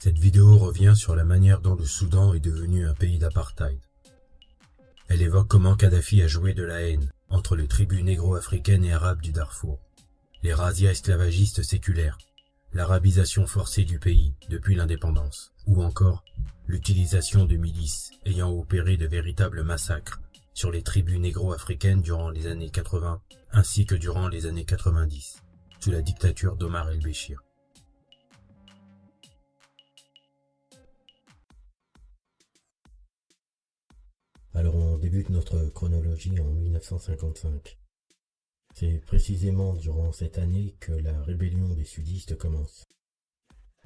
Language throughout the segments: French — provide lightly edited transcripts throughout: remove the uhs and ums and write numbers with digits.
Cette vidéo revient sur la manière dont le Soudan est devenu un pays d'apartheid. Elle évoque comment Kadhafi a joué de la haine entre les tribus négro-africaines et arabes du Darfour, les razzias esclavagistes séculaires, l'arabisation forcée du pays depuis l'indépendance, ou encore l'utilisation de milices ayant opéré de véritables massacres sur les tribus négro-africaines durant les années 80 ainsi que durant les années 90, sous la dictature d'Omar el-Béchir. Alors on débute notre chronologie en 1955. C'est précisément durant cette année que la rébellion des sudistes commence.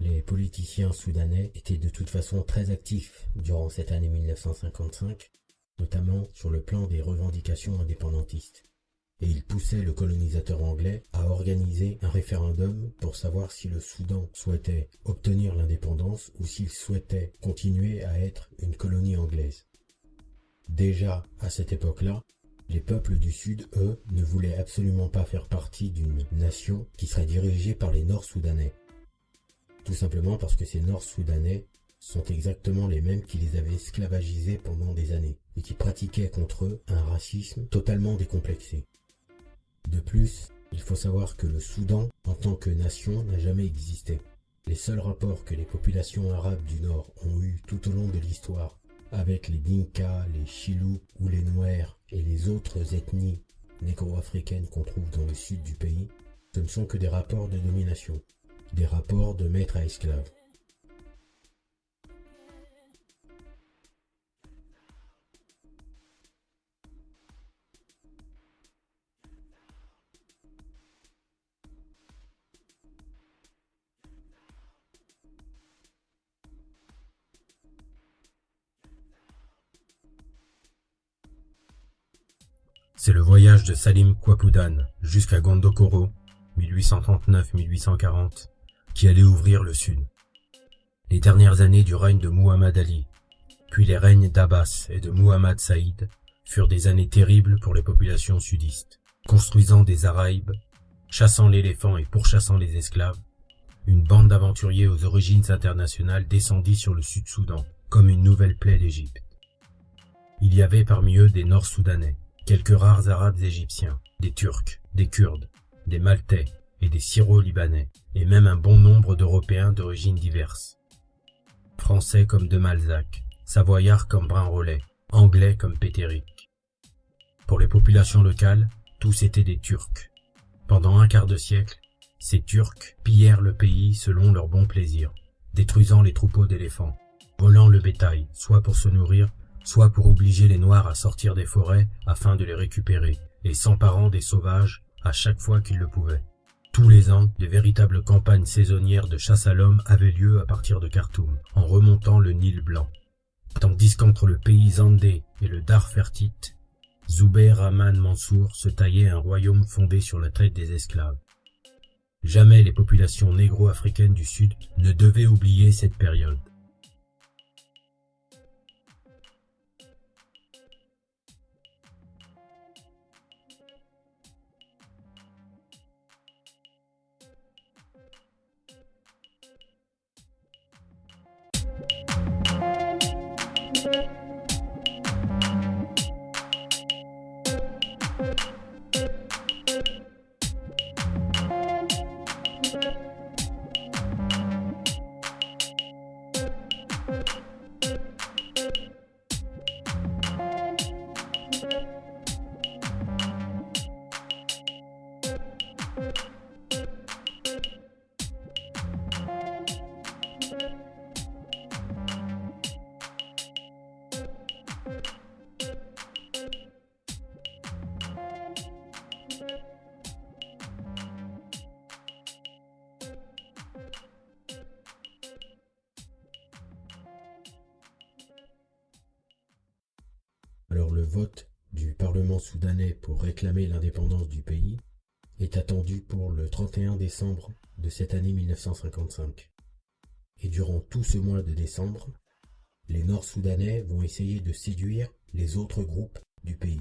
Les politiciens soudanais étaient de toute façon très actifs durant cette année 1955, notamment sur le plan des revendications indépendantistes. Et ils poussaient le colonisateur anglais à organiser un référendum pour savoir si le Soudan souhaitait obtenir l'indépendance ou s'il souhaitait continuer à être une colonie anglaise. Déjà, à cette époque-là, les peuples du Sud, eux, ne voulaient absolument pas faire partie d'une nation qui serait dirigée par les Nord-Soudanais. Tout simplement parce que ces Nord-Soudanais sont exactement les mêmes qui les avaient esclavagisés pendant des années et qui pratiquaient contre eux un racisme totalement décomplexé. De plus, il faut savoir que le Soudan, en tant que nation, n'a jamais existé. Les seuls rapports que les populations arabes du Nord ont eus tout au long de l'histoire avec les Dinka, les Chilous ou les Nouers et les autres ethnies négro-africaines qu'on trouve dans le sud du pays, ce ne sont que des rapports de domination, des rapports de maître à esclave. C'est le voyage de Salim Kouakoudane jusqu'à Gondokoro, 1839-1840, qui allait ouvrir le sud. Les dernières années du règne de Muhammad Ali, puis les règnes d'Abbas et de Muhammad Saïd, furent des années terribles pour les populations sudistes. Construisant des araïbes, chassant l'éléphant et pourchassant les esclaves, une bande d'aventuriers aux origines internationales descendit sur le Sud-Soudan, comme une nouvelle plaie d'Égypte. Il y avait parmi eux des Nord-Soudanais, quelques rares Arabes égyptiens, des Turcs, des Kurdes, des Maltais et des Syro-Libanais, et même un bon nombre d'Européens d'origines diverses. Français comme de Malzac, Savoyards comme Brun-Rollet, Anglais comme Péteric. Pour les populations locales, tous étaient des Turcs. Pendant un quart de siècle, ces Turcs pillèrent le pays selon leur bon plaisir, détruisant les troupeaux d'éléphants, volant le bétail, soit pour se nourrir, soit pour obliger les Noirs à sortir des forêts afin de les récupérer, et s'emparant des sauvages à chaque fois qu'ils le pouvaient. Tous les ans, de véritables campagnes saisonnières de chasse à l'homme avaient lieu à partir de Khartoum, en remontant le Nil blanc. Tandis qu'entre le pays Zandé et le Darfertite, Zoubeir Rahman Mansour se taillait un royaume fondé sur la traite des esclaves. Jamais les populations négro-africaines du Sud ne devaient oublier cette période. Alors le vote du Parlement soudanais pour réclamer l'indépendance du pays est attendu pour le 31 décembre de cette année 1955. Et durant tout ce mois de décembre, les Nord-Soudanais vont essayer de séduire les autres groupes du pays.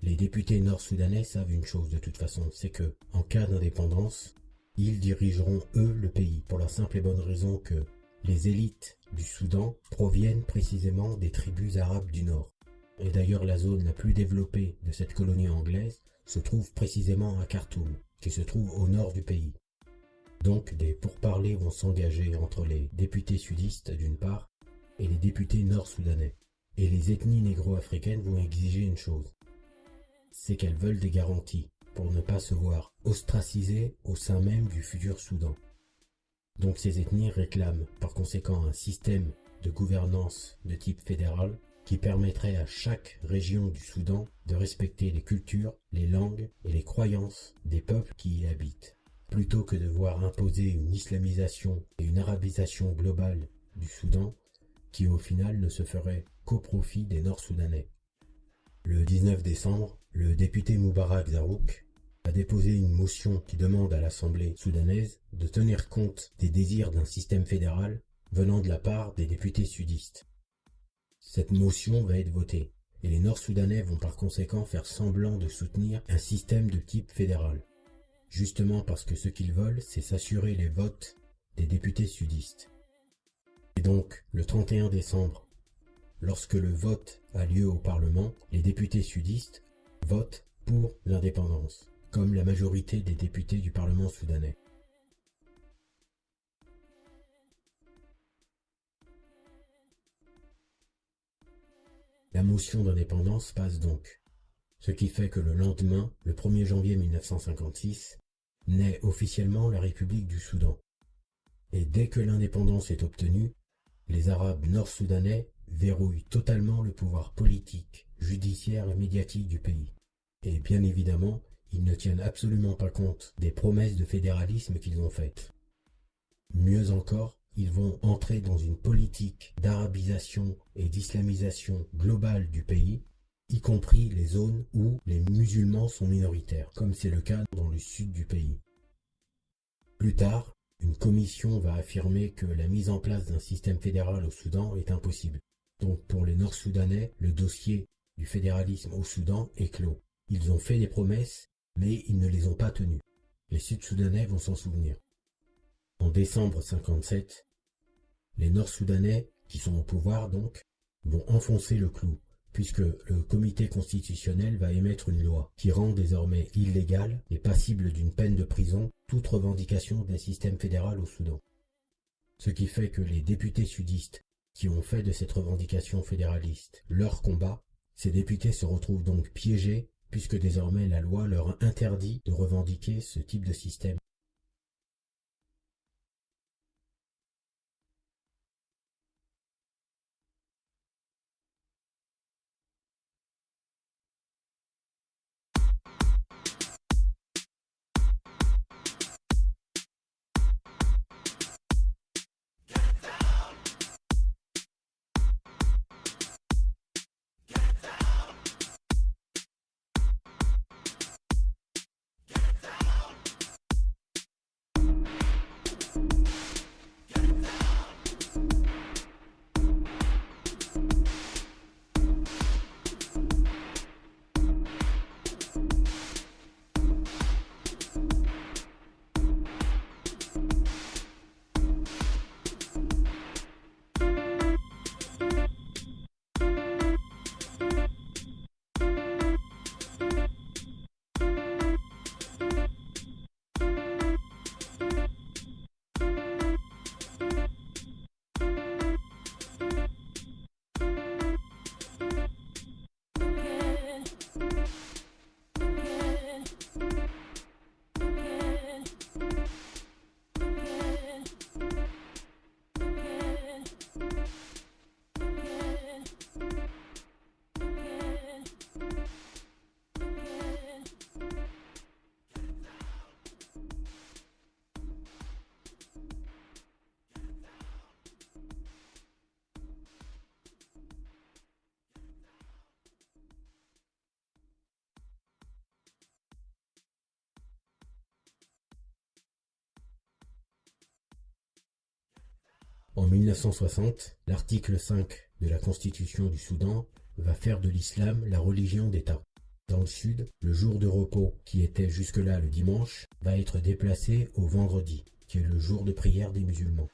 Les députés nord-soudanais savent une chose de toute façon, c'est que, en cas d'indépendance, ils dirigeront eux le pays, pour la simple et bonne raison que les élites du Soudan proviennent précisément des tribus arabes du nord. Et d'ailleurs la zone la plus développée de cette colonie anglaise se trouve précisément à Khartoum, qui se trouve au nord du pays. Donc des pourparlers vont s'engager entre les députés sudistes d'une part et les députés nord-soudanais. Et les ethnies négro-africaines vont exiger une chose, c'est qu'elles veulent des garanties pour ne pas se voir ostracisées au sein même du futur Soudan. Donc ces ethnies réclament par conséquent un système de gouvernance de type fédéral qui permettrait à chaque région du Soudan de respecter les cultures, les langues et les croyances des peuples qui y habitent, plutôt que de voir imposer une islamisation et une arabisation globale du Soudan qui au final ne se ferait qu'au profit des Nord-Soudanais. Le 19 décembre, le député Moubarak Zarouk a déposé une motion qui demande à l'Assemblée soudanaise de tenir compte des désirs d'un système fédéral venant de la part des députés sudistes. Cette motion va être votée, et les Nord-Soudanais vont par conséquent faire semblant de soutenir un système de type fédéral, justement parce que ce qu'ils veulent, c'est s'assurer les votes des députés sudistes. Et donc, le 31 décembre, lorsque le vote a lieu au Parlement, les députés sudistes votent pour l'indépendance, comme la majorité des députés du Parlement soudanais. La motion d'indépendance passe donc, ce qui fait que le lendemain, le 1er janvier 1956, naît officiellement la République du Soudan. Et dès que l'indépendance est obtenue, les Arabes nord-soudanais verrouillent totalement le pouvoir politique, judiciaire et médiatique du pays. Et bien évidemment, ils ne tiennent absolument pas compte des promesses de fédéralisme qu'ils ont faites. Mieux encore, ils vont entrer dans une politique d'arabisation et d'islamisation globale du pays, y compris les zones où les musulmans sont minoritaires, comme c'est le cas dans le sud du pays. Plus tard, une commission va affirmer que la mise en place d'un système fédéral au Soudan est impossible. Donc pour les Nord-Soudanais, le dossier du fédéralisme au Soudan est clos. Ils ont fait des promesses, mais ils ne les ont pas tenues. Les Sud-Soudanais vont s'en souvenir. En décembre 57, les Nord-Soudanais, qui sont au pouvoir donc, vont enfoncer le clou, puisque le comité constitutionnel va émettre une loi qui rend désormais illégale et passible d'une peine de prison toute revendication d'un système fédéral au Soudan. Ce qui fait que les députés sudistes qui ont fait de cette revendication fédéraliste leur combat, ces députés se retrouvent donc piégés puisque désormais la loi leur interdit de revendiquer ce type de système. En 1960, l'article 5 de la Constitution du Soudan va faire de l'islam la religion d'État. Dans le sud, le jour de repos, qui était jusque-là le dimanche, va être déplacé au vendredi, qui est le jour de prière des musulmans.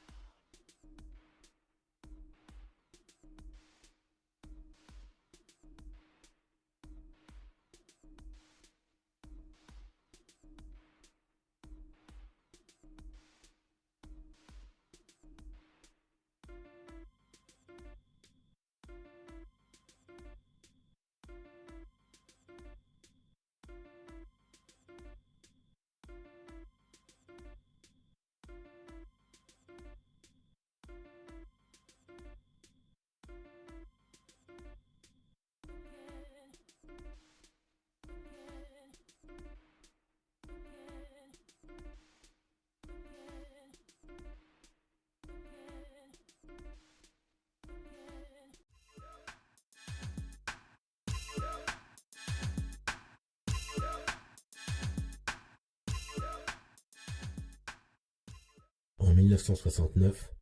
En 1969,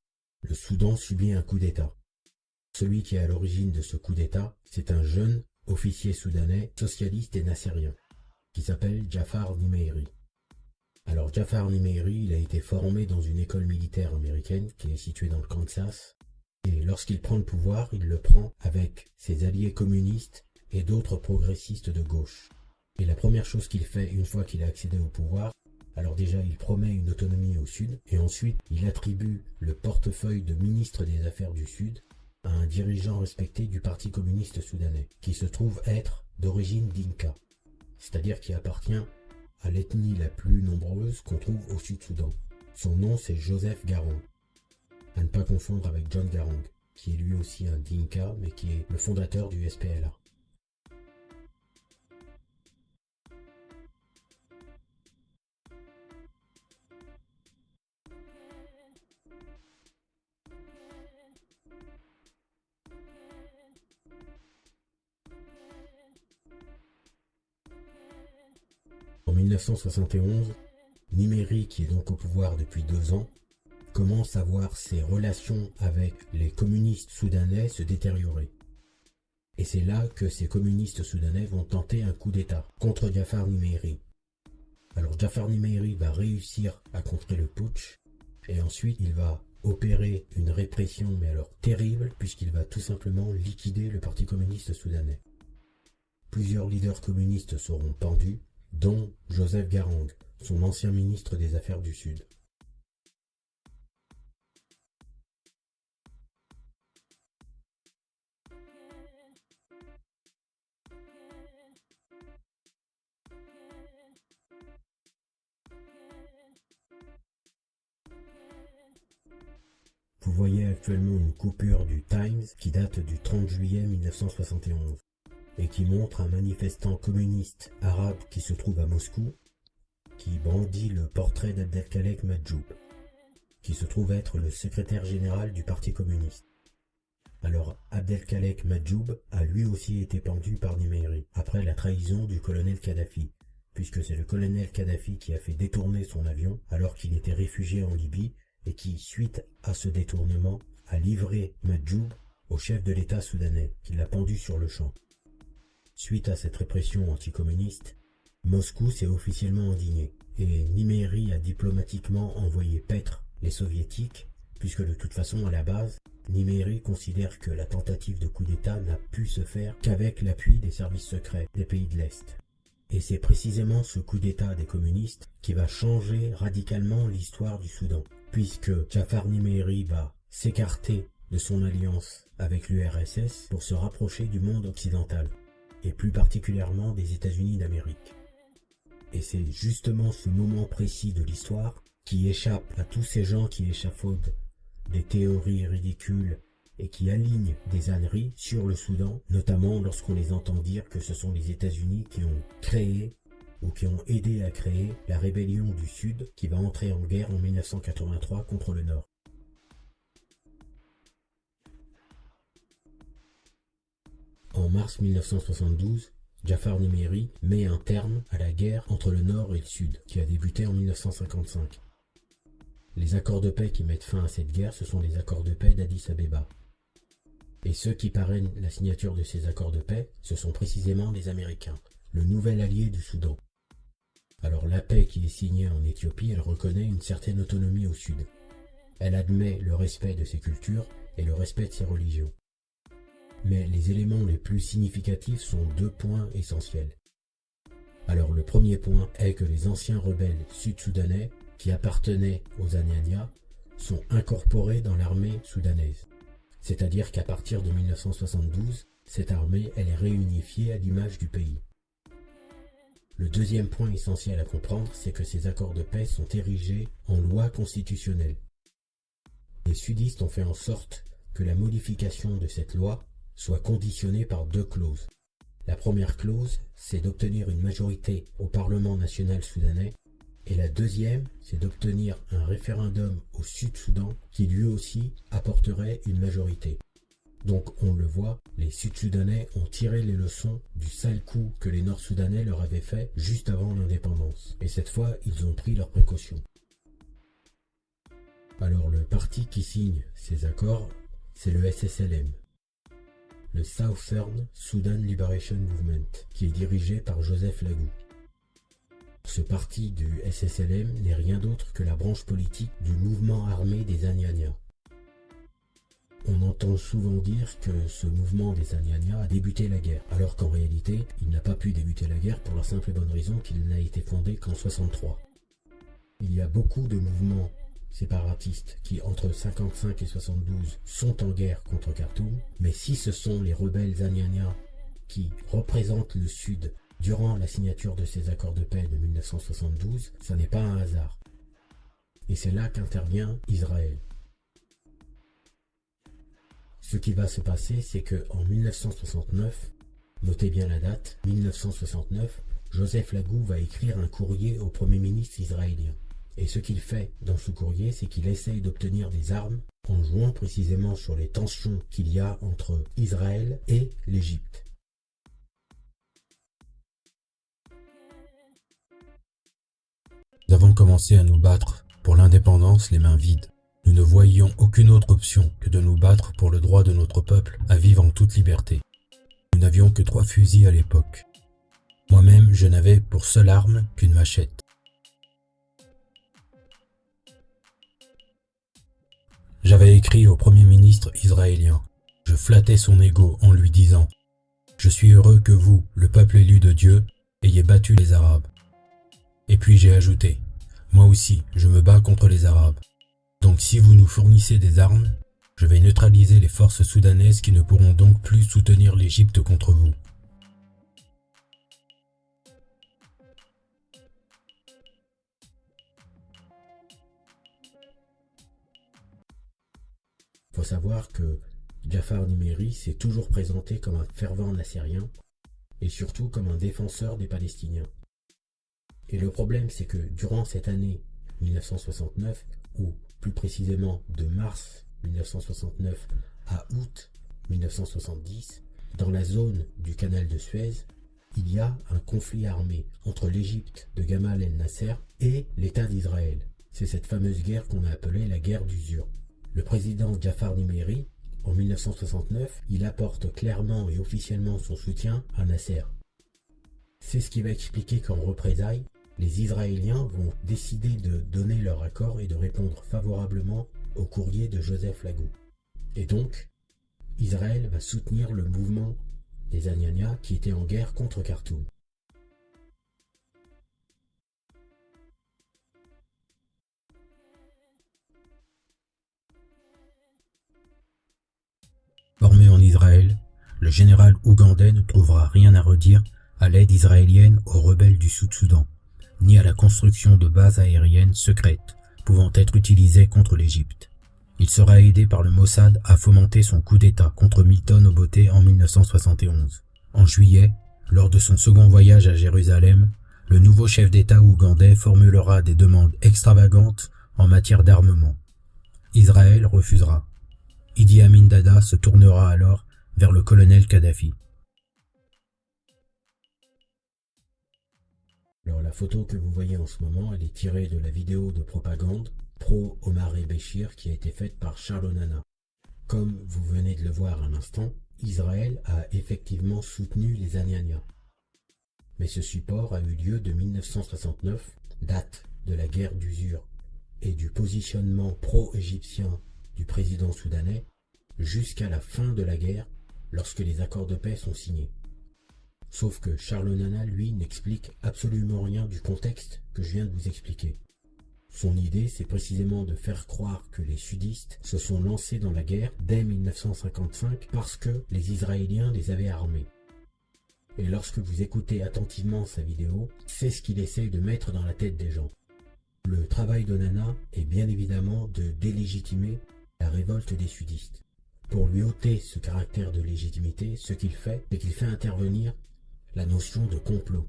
le Soudan subit un coup d'État. Celui qui est à l'origine de ce coup d'État, c'est un jeune officier soudanais, socialiste et nassérien, qui s'appelle Jafar Nimeiri. Alors Jafar Nimeiri, il a été formé dans une école militaire américaine qui est située dans le Kansas, et lorsqu'il prend le pouvoir, il le prend avec ses alliés communistes et d'autres progressistes de gauche. Et la première chose qu'il fait une fois qu'il a accédé au pouvoir, alors déjà il promet une autonomie au sud, et ensuite il attribue le portefeuille de ministre des Affaires du Sud à un dirigeant respecté du Parti communiste soudanais, qui se trouve être d'origine dinka, c'est-à-dire qui appartient à l'ethnie la plus nombreuse qu'on trouve au Sud-Soudan. Son nom c'est Joseph Garang, à ne pas confondre avec John Garang, qui est lui aussi un dinka, mais qui est le fondateur du SPLA. En 1971, Nimeiri, qui est donc au pouvoir depuis 2 ans, commence à voir ses relations avec les communistes soudanais se détériorer. Et c'est là que ces communistes soudanais vont tenter un coup d'État contre Jafar Nimeiri. Alors Jafar Nimeiri va réussir à contrer le putsch, et ensuite il va opérer une répression, mais alors terrible, puisqu'il va tout simplement liquider le Parti communiste soudanais. Plusieurs leaders communistes seront pendus, dont Joseph Garang, son ancien ministre des Affaires du Sud. Vous voyez actuellement une coupure du Times qui date du 30 juillet 1971 et qui montre un manifestant communiste arabe qui se trouve à Moscou, qui brandit le portrait d'Abdelkalek Madjoub, qui se trouve être le secrétaire général du Parti communiste. Alors Abdelkalek Madjoub a lui aussi été pendu par Nimeiri, après la trahison du colonel Kadhafi, puisque c'est le colonel Kadhafi qui a fait détourner son avion alors qu'il était réfugié en Libye, et qui, suite à ce détournement, a livré Madjoub au chef de l'État soudanais, qui l'a pendu sur le champ. Suite à cette répression anticommuniste, Moscou s'est officiellement indigné, et Nimeiri a diplomatiquement envoyé paître les soviétiques, puisque de toute façon, à la base, Nimeiri considère que la tentative de coup d'État n'a pu se faire qu'avec l'appui des services secrets des pays de l'Est. Et c'est précisément ce coup d'État des communistes qui va changer radicalement l'histoire du Soudan, puisque Jafar Nimeiri va s'écarter de son alliance avec l'URSS pour se rapprocher du monde occidental, et plus particulièrement des États-Unis d'Amérique. Et c'est justement ce moment précis de l'histoire qui échappe à tous ces gens qui échafaudent des théories ridicules et qui alignent des âneries sur le Soudan, notamment lorsqu'on les entend dire que ce sont les États-Unis qui ont créé ou qui ont aidé à créer la rébellion du Sud qui va entrer en guerre en 1983 contre le Nord. En mars 1972, Jafar Nimeiri met un terme à la guerre entre le Nord et le Sud, qui a débuté en 1955. Les accords de paix qui mettent fin à cette guerre, ce sont les accords de paix d'Addis Abeba. Et ceux qui parrainent la signature de ces accords de paix, ce sont précisément les Américains, le nouvel allié du Soudan. Alors la paix qui est signée en Éthiopie, elle reconnaît une certaine autonomie au sud. Elle admet le respect de ses cultures et le respect de ses religions. Mais les éléments les plus significatifs sont deux points essentiels. Alors le premier point est que les anciens rebelles sud-soudanais qui appartenaient aux Anyanya sont incorporés dans l'armée soudanaise. C'est-à-dire qu'à partir de 1972, cette armée elle est réunifiée à l'image du pays. Le deuxième point essentiel à comprendre, c'est que ces accords de paix sont érigés en loi constitutionnelle. Les sudistes ont fait en sorte que la modification de cette loi soit conditionnée par deux clauses. La première clause, c'est d'obtenir une majorité au Parlement national soudanais, et la deuxième, c'est d'obtenir un référendum au Sud-Soudan qui lui aussi apporterait une majorité. Donc on le voit, les Sud-Soudanais ont tiré les leçons du sale coup que les Nord-Soudanais leur avaient fait juste avant l'indépendance. Et cette fois, ils ont pris leurs précautions. Alors le parti qui signe ces accords, c'est le SSLM, le Southern Sudan Liberation Movement, qui est dirigé par Joseph Lagou. Ce parti du SSLM n'est rien d'autre que la branche politique du mouvement armé des Anyanya. On entend souvent dire que ce mouvement des Anyanya a débuté la guerre, alors qu'en réalité, il n'a pas pu débuter la guerre pour la simple et bonne raison qu'il n'a été fondé qu'en 1963. Il y a beaucoup de mouvements séparatistes qui, entre 1955 et 1972, sont en guerre contre Khartoum, mais si ce sont les rebelles Anyanya qui représentent le Sud durant la signature de ces accords de paix de 1972, ça n'est pas un hasard. Et c'est là qu'intervient Israël. Ce qui va se passer, c'est qu'en 1969, notez bien la date, 1969, Joseph Lagou va écrire un courrier au Premier ministre israélien. Et ce qu'il fait dans ce courrier, c'est qu'il essaye d'obtenir des armes en jouant précisément sur les tensions qu'il y a entre Israël et l'Égypte. Nous avons commencé à nous battre pour l'indépendance les mains vides. Nous ne voyions aucune autre option que de nous battre pour le droit de notre peuple à vivre en toute liberté. Nous n'avions que 3 fusils à l'époque. Moi-même, je n'avais pour seule arme qu'une machette. J'avais écrit au Premier ministre israélien. Je flattais son ego en lui disant « Je suis heureux que vous, le peuple élu de Dieu, ayez battu les Arabes. » Et puis j'ai ajouté « Moi aussi, je me bats contre les Arabes. Donc si vous nous fournissez des armes, je vais neutraliser les forces soudanaises qui ne pourront donc plus soutenir l'Égypte contre vous. » Il faut savoir que Jafar Nimeri s'est toujours présenté comme un fervent nassérien et surtout comme un défenseur des Palestiniens. Et le problème, c'est que durant cette année 1969, ou plus précisément de mars 1969 à août 1970, dans la zone du canal de Suez, il y a un conflit armé entre l'Égypte de Gamal El Nasser et l'État d'Israël. C'est cette fameuse guerre qu'on a appelée la guerre d'usure. Le président Jafar Nimeri, en 1969, il apporte clairement et officiellement son soutien à Nasser. C'est ce qui va expliquer qu'en représailles, les Israéliens vont décider de donner leur accord et de répondre favorablement au courrier de Joseph Lagou. Et donc, Israël va soutenir le mouvement des Anyanya qui était en guerre contre Khartoum. Formé en Israël, le général ougandais ne trouvera rien à redire à l'aide israélienne aux rebelles du Sud-Soudan, ni à la construction de bases aériennes secrètes pouvant être utilisées contre l'Égypte. Il sera aidé par le Mossad à fomenter son coup d'État contre Milton Obote en 1971. En juillet, lors de son second voyage à Jérusalem, le nouveau chef d'État ougandais formulera des demandes extravagantes en matière d'armement. Israël refusera. Idi Amin Dada se tournera alors vers le colonel Kadhafi. Alors la photo que vous voyez en ce moment, elle est tirée de la vidéo de propagande pro-Omar el-Béchir qui a été faite par Charles Onana. Comme vous venez de le voir à l'instant, Israël a effectivement soutenu les Anyanya. Mais ce support a eu lieu de 1969, date de la guerre d'usure et du positionnement pro-égyptien du président soudanais, jusqu'à la fin de la guerre, lorsque les accords de paix sont signés. Sauf que Charles Onana, lui, n'explique absolument rien du contexte que je viens de vous expliquer. Son idée, c'est précisément de faire croire que les sudistes se sont lancés dans la guerre dès 1955 parce que les Israéliens les avaient armés. Et lorsque vous écoutez attentivement sa vidéo, c'est ce qu'il essaye de mettre dans la tête des gens. Le travail d'Onana est bien évidemment de délégitimer la révolte des sudistes. Pour lui ôter ce caractère de légitimité, ce qu'il fait, c'est qu'il fait intervenir la notion de complot.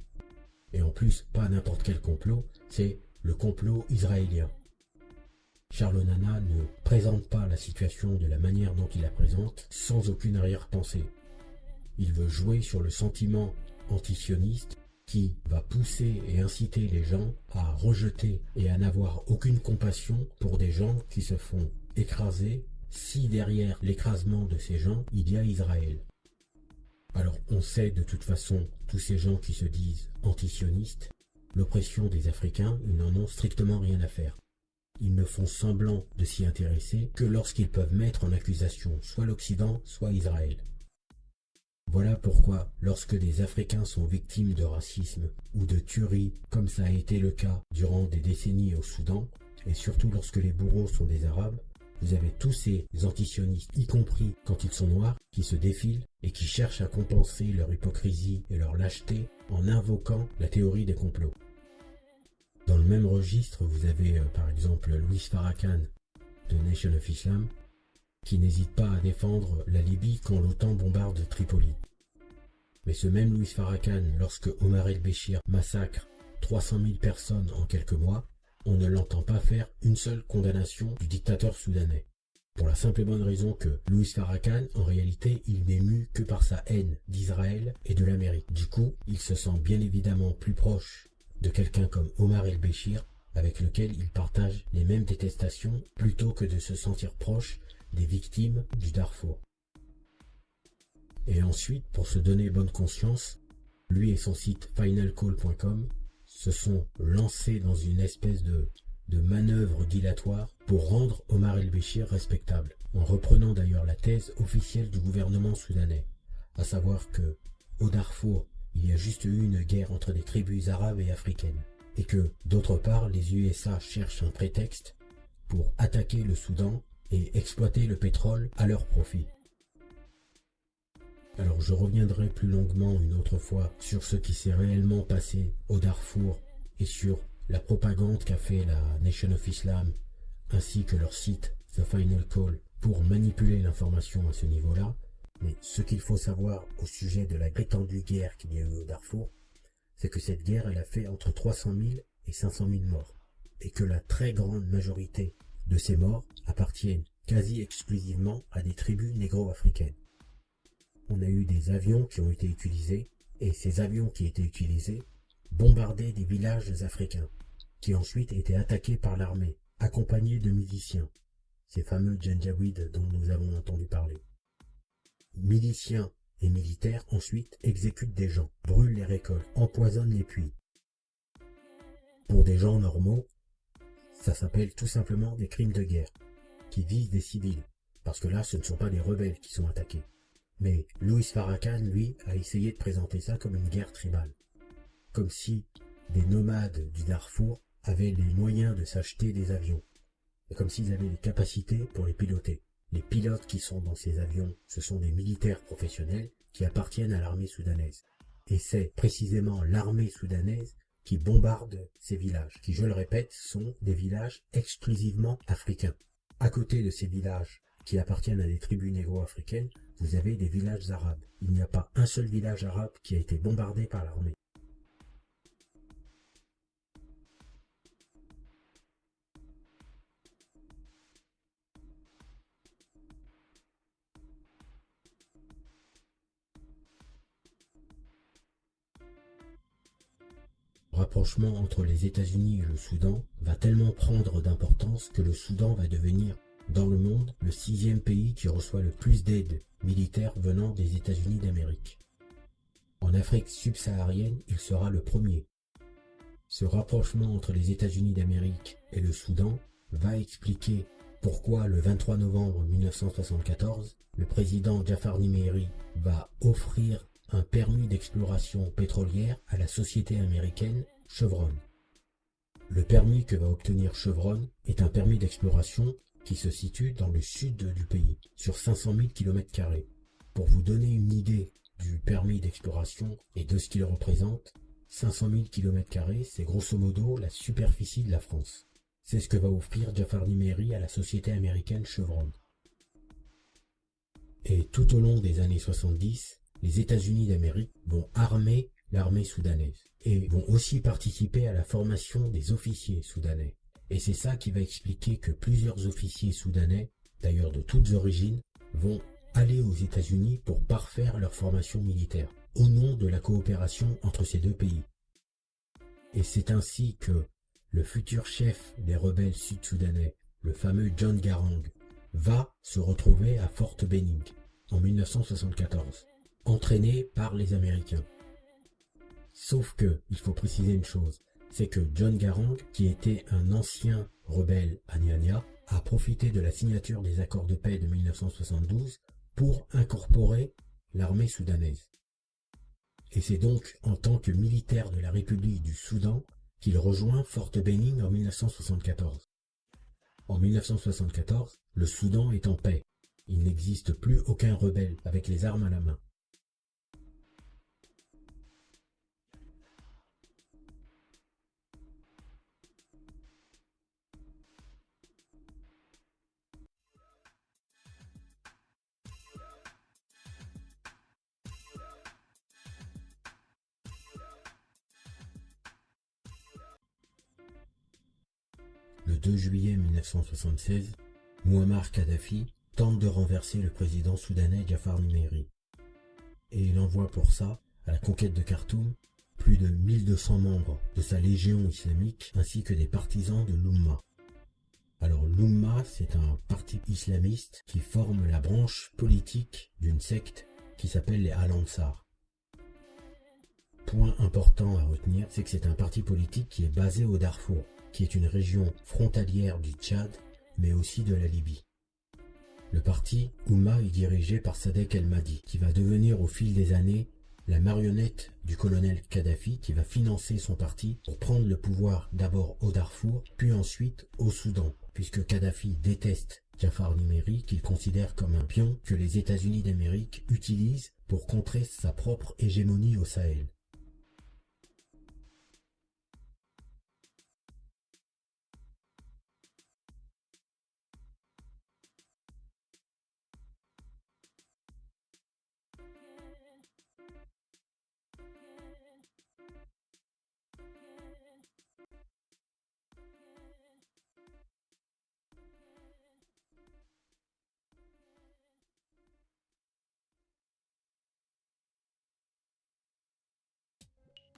Et en plus, pas n'importe quel complot, c'est le complot israélien. Charles Onana ne présente pas la situation de la manière dont il la présente, sans aucune arrière-pensée. Il veut jouer sur le sentiment antisioniste qui va pousser et inciter les gens à rejeter et à n'avoir aucune compassion pour des gens qui se font écraser si derrière l'écrasement de ces gens, il y a Israël. Alors on sait de toute façon, tous ces gens qui se disent antisionistes, l'oppression des Africains, ils n'en ont strictement rien à faire. Ils ne font semblant de s'y intéresser que lorsqu'ils peuvent mettre en accusation soit l'Occident, soit Israël. Voilà pourquoi, lorsque des Africains sont victimes de racisme ou de tueries, comme ça a été le cas durant des décennies au Soudan, et surtout lorsque les bourreaux sont des Arabes, vous avez tous ces antisionistes, y compris quand ils sont noirs, qui se défilent et qui cherchent à compenser leur hypocrisie et leur lâcheté en invoquant la théorie des complots. Dans le même registre, vous avez par exemple Louis Farrakhan de Nation of Islam, qui n'hésite pas à défendre la Libye quand l'OTAN bombarde Tripoli. Mais ce même Louis Farrakhan, lorsque Omar el-Béchir massacre 300 000 personnes en quelques mois, on ne l'entend pas faire une seule condamnation du dictateur soudanais. Pour la simple et bonne raison que Louis Farrakhan, en réalité, il n'est mu que par sa haine d'Israël et de l'Amérique. Du coup, il se sent bien évidemment plus proche de quelqu'un comme Omar el-Béchir, avec lequel il partage les mêmes détestations, plutôt que de se sentir proche des victimes du Darfour. Et ensuite, pour se donner bonne conscience, lui et son site finalcall.com se sont lancés dans une espèce de manœuvre dilatoire pour rendre Omar el-Béchir respectable, en reprenant d'ailleurs la thèse officielle du gouvernement soudanais, à savoir que, au Darfour, il y a juste eu une guerre entre des tribus arabes et africaines, et que, d'autre part, les USA cherchent un prétexte pour attaquer le Soudan et exploiter le pétrole à leur profit. Alors je reviendrai plus longuement une autre fois sur ce qui s'est réellement passé au Darfour et sur la propagande qu'a fait la Nation of Islam ainsi que leur site The Final Call pour manipuler l'information à ce niveau-là. Mais ce qu'il faut savoir au sujet de la prétendue guerre qu'il y a eu au Darfour, c'est que cette guerre elle a fait entre 300 000 et 500 000 morts, et que la très grande majorité de ces morts appartiennent quasi exclusivement à des tribus négro-africaines. On a eu des avions qui ont été utilisés, et ces avions qui étaient utilisés bombardaient des villages africains, qui ensuite étaient attaqués par l'armée, accompagnés de miliciens, ces fameux Janjaweed dont nous avons entendu parler. Miliciens et militaires ensuite exécutent des gens, brûlent les récoltes, empoisonnent les puits. Pour des gens normaux, ça s'appelle tout simplement des crimes de guerre, qui visent des civils, parce que là ce ne sont pas des rebelles qui sont attaqués. Mais Louis Farrakhan, lui, a essayé de présenter ça comme une guerre tribale. Comme si des nomades du Darfour avaient les moyens de s'acheter des avions. Et comme s'ils avaient les capacités pour les piloter. Les pilotes qui sont dans ces avions, ce sont des militaires professionnels qui appartiennent à l'armée soudanaise. Et c'est précisément l'armée soudanaise qui bombarde ces villages, qui, je le répète, sont des villages exclusivement africains. À côté de ces villages qui appartiennent à des tribus négro-africaines, vous avez des villages arabes. Il n'y a pas un seul village arabe qui a été bombardé par l'armée. Le rapprochement entre les États-Unis et le Soudan va tellement prendre d'importance que le Soudan va devenir, dans le monde, le 6e pays qui reçoit le plus d'aide militaire venant des États-Unis d'Amérique. En Afrique subsaharienne, il sera le premier. Ce rapprochement entre les États-Unis d'Amérique et le Soudan va expliquer pourquoi le 23 novembre 1974, le président Jafar Nimeri va offrir un permis d'exploration pétrolière à la société américaine Chevron. Le permis que va obtenir Chevron est un permis d'exploration qui se situe dans le sud du pays, sur 500 000 km². Pour vous donner une idée du permis d'exploration et de ce qu'il représente, 500 000 km², c'est grosso modo la superficie de la France. C'est ce que va offrir Jafar Nimeri à la société américaine Chevron. Et tout au long des années 70, les États-Unis d'Amérique vont armer l'armée soudanaise et vont aussi participer à la formation des officiers soudanais. Et c'est ça qui va expliquer que plusieurs officiers soudanais, d'ailleurs de toutes origines, vont aller aux États-Unis pour parfaire leur formation militaire, au nom de la coopération entre ces deux pays. Et c'est ainsi que le futur chef des rebelles sud-soudanais, le fameux John Garang, va se retrouver à Fort Benning en 1974, entraîné par les Américains. Sauf que, il faut préciser une chose, c'est que John Garang, qui était un ancien rebelle à Nyanya, a profité de la signature des accords de paix de 1972 pour incorporer l'armée soudanaise. Et c'est donc en tant que militaire de la République du Soudan qu'il rejoint Fort Benning en 1974. En 1974, le Soudan est en paix. Il n'existe plus aucun rebelle avec les armes à la main. Le 2 juillet 1976, Mouammar Kadhafi tente de renverser le président soudanais Jafar Nimeri. Et il envoie pour ça, à la conquête de Khartoum, plus de 1200 membres de sa légion islamique ainsi que des partisans de l'Oumma. Alors l'Oumma, c'est un parti islamiste qui forme la branche politique d'une secte qui s'appelle les Al-Ansar. Point important à retenir, c'est que c'est un parti politique qui est basé au Darfour, qui est une région frontalière du Tchad, mais aussi de la Libye. Le parti Oumma est dirigé par Sadek El-Mahdi, qui va devenir au fil des années la marionnette du colonel Kadhafi, qui va financer son parti pour prendre le pouvoir d'abord au Darfour, puis ensuite au Soudan, puisque Kadhafi déteste Jafar Nimeri, qu'il considère comme un pion que les États-Unis d'Amérique utilisent pour contrer sa propre hégémonie au Sahel.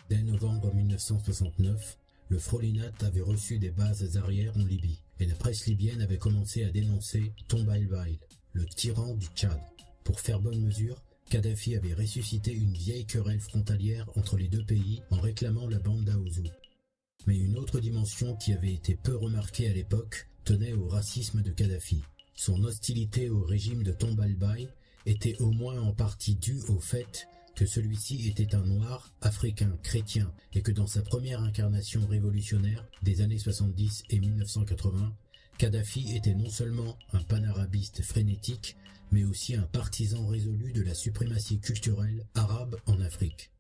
Dès novembre 1969, le Frolinat avait reçu des bases arrières en Libye, et la presse libyenne avait commencé à dénoncer Tomba el-Baïl, le tyran du Tchad. Pour faire bonne mesure, Kadhafi avait ressuscité une vieille querelle frontalière entre les deux pays en réclamant la bande d'Aouzou. Mais une autre dimension qui avait été peu remarquée à l'époque tenait au racisme de Kadhafi. Son hostilité au régime de Tomba el-Baïl était au moins en partie due au fait que celui-ci était un noir, africain, chrétien, et que dans sa première incarnation révolutionnaire des années 70 et 1980, Kadhafi était non seulement un panarabiste frénétique, mais aussi un partisan résolu de la suprématie culturelle arabe en Afrique.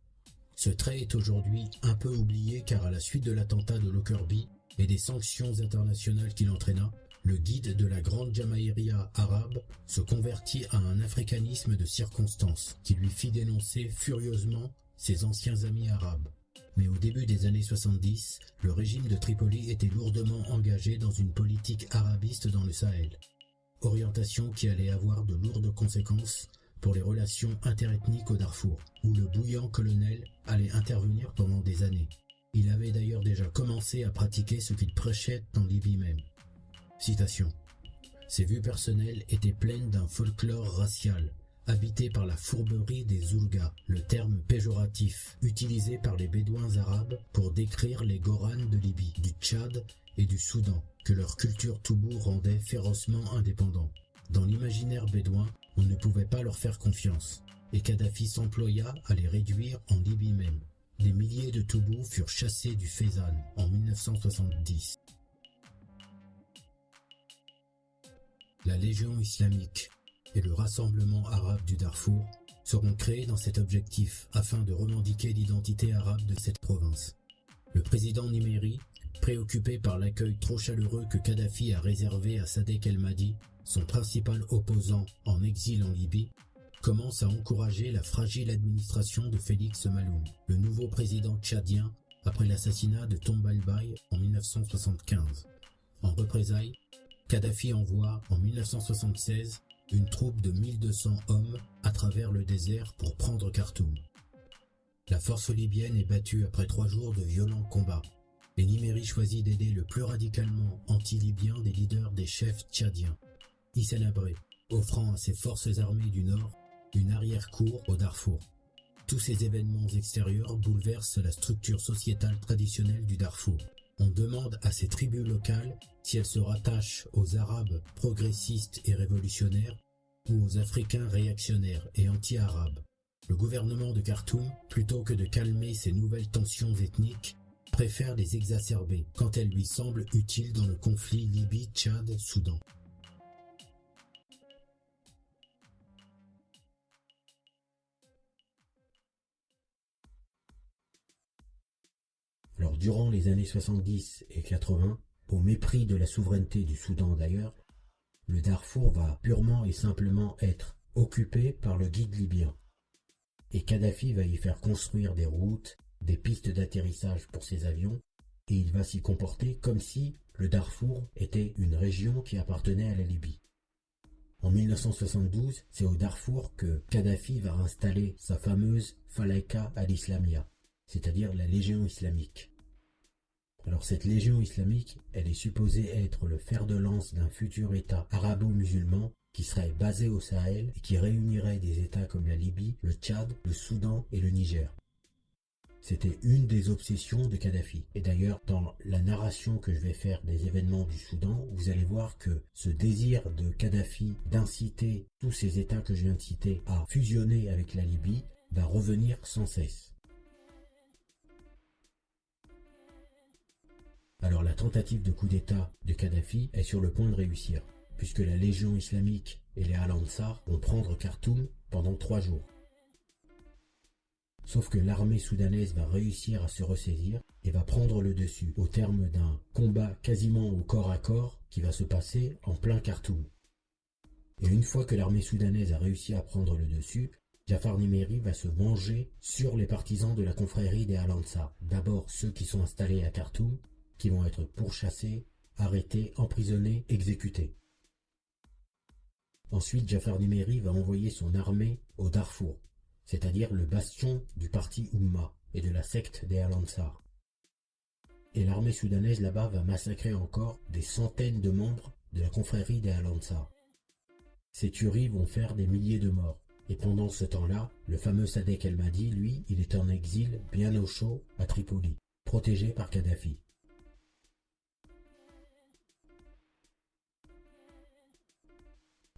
Ce trait est aujourd'hui un peu oublié car à la suite de l'attentat de Lockerbie et des sanctions internationales qu'il entraîna, le guide de la grande Jamaïria arabe se convertit à un africanisme de circonstance qui lui fit dénoncer furieusement ses anciens amis arabes. Mais au début des années 70, le régime de Tripoli était lourdement engagé dans une politique arabiste dans le Sahel. Orientation qui allait avoir de lourdes conséquences pour les relations interethniques au Darfour, où le bouillant colonel allait intervenir pendant des années. Il avait d'ailleurs déjà commencé à pratiquer ce qu'il prêchait en Libye même. Citation. Ses vues personnelles étaient pleines d'un folklore racial, habité par la fourberie des Zoulgas, le terme péjoratif utilisé par les Bédouins arabes pour décrire les Goranes de Libye, du Tchad et du Soudan, que leur culture toubou rendait férocement indépendants. Dans l'imaginaire bédouin, on ne pouvait pas leur faire confiance, et Kadhafi s'employa à les réduire en Libye même. Des milliers de Toubous furent chassés du Fezzan en 1970. La Légion islamique et le Rassemblement arabe du Darfour seront créés dans cet objectif afin de revendiquer l'identité arabe de cette province. Le président Niméri, préoccupé par l'accueil trop chaleureux que Kadhafi a réservé à Sadek El-Mahdi, son principal opposant en exil en Libye, commence à encourager la fragile administration de Félix Maloum, le nouveau président tchadien après l'assassinat de Tombalbaye en 1975. En représailles, Kadhafi envoie en 1976 une troupe de 1200 hommes à travers le désert pour prendre Khartoum. La force libyenne est battue après 3 jours de violents combats. Et Niméri choisit d'aider le plus radicalement anti-libyen des leaders des chefs tchadiens, Hissène Habré, offrant à ses forces armées du Nord une arrière-cour au Darfour. Tous ces événements extérieurs bouleversent la structure sociétale traditionnelle du Darfour. On demande à ces tribus locales si elles se rattachent aux Arabes progressistes et révolutionnaires ou aux Africains réactionnaires et anti-arabes. Le gouvernement de Khartoum, plutôt que de calmer ces nouvelles tensions ethniques, préfère les exacerber quand elles lui semblent utiles dans le conflit Libye-Tchad-Soudan. Alors, durant les années 70 et 80, au mépris de la souveraineté du Soudan d'ailleurs, le Darfour va purement et simplement être occupé par le guide libyen. Et Kadhafi va y faire construire des routes, des pistes d'atterrissage pour ses avions, et il va s'y comporter comme si le Darfour était une région qui appartenait à la Libye. En 1972, c'est au Darfour que Kadhafi va installer sa fameuse Falaika al-Islamia, c'est-à-dire la Légion islamique. Alors cette Légion islamique, elle est supposée être le fer de lance d'un futur État arabo-musulman qui serait basé au Sahel et qui réunirait des États comme la Libye, le Tchad, le Soudan et le Niger. C'était une des obsessions de Kadhafi. Et d'ailleurs, dans la narration que je vais faire des événements du Soudan, vous allez voir que ce désir de Kadhafi d'inciter tous ces États que je viens de citer à fusionner avec la Libye va revenir sans cesse. Alors la tentative de coup d'État de Kadhafi est sur le point de réussir, puisque la Légion islamique et les Al-Ansar vont prendre Khartoum pendant 3 jours. Sauf que l'armée soudanaise va réussir à se ressaisir et va prendre le dessus au terme d'un combat quasiment au corps à corps qui va se passer en plein Khartoum. Et une fois que l'armée soudanaise a réussi à prendre le dessus, Jafar Niméri va se venger sur les partisans de la confrérie des Al-Ansar. D'abord ceux qui sont installés à Khartoum, qui vont être pourchassés, arrêtés, emprisonnés, exécutés. Ensuite, Jafar Niméri va envoyer son armée au Darfour, c'est-à-dire le bastion du parti Oumma et de la secte des Al-Ansar. Et l'armée soudanaise là-bas va massacrer encore des centaines de membres de la confrérie des Al-Ansar. Ces tueries vont faire des milliers de morts. Et pendant ce temps-là, le fameux Sadek El-Mahdi, lui, il est en exil bien au chaud à Tripoli, protégé par Kadhafi.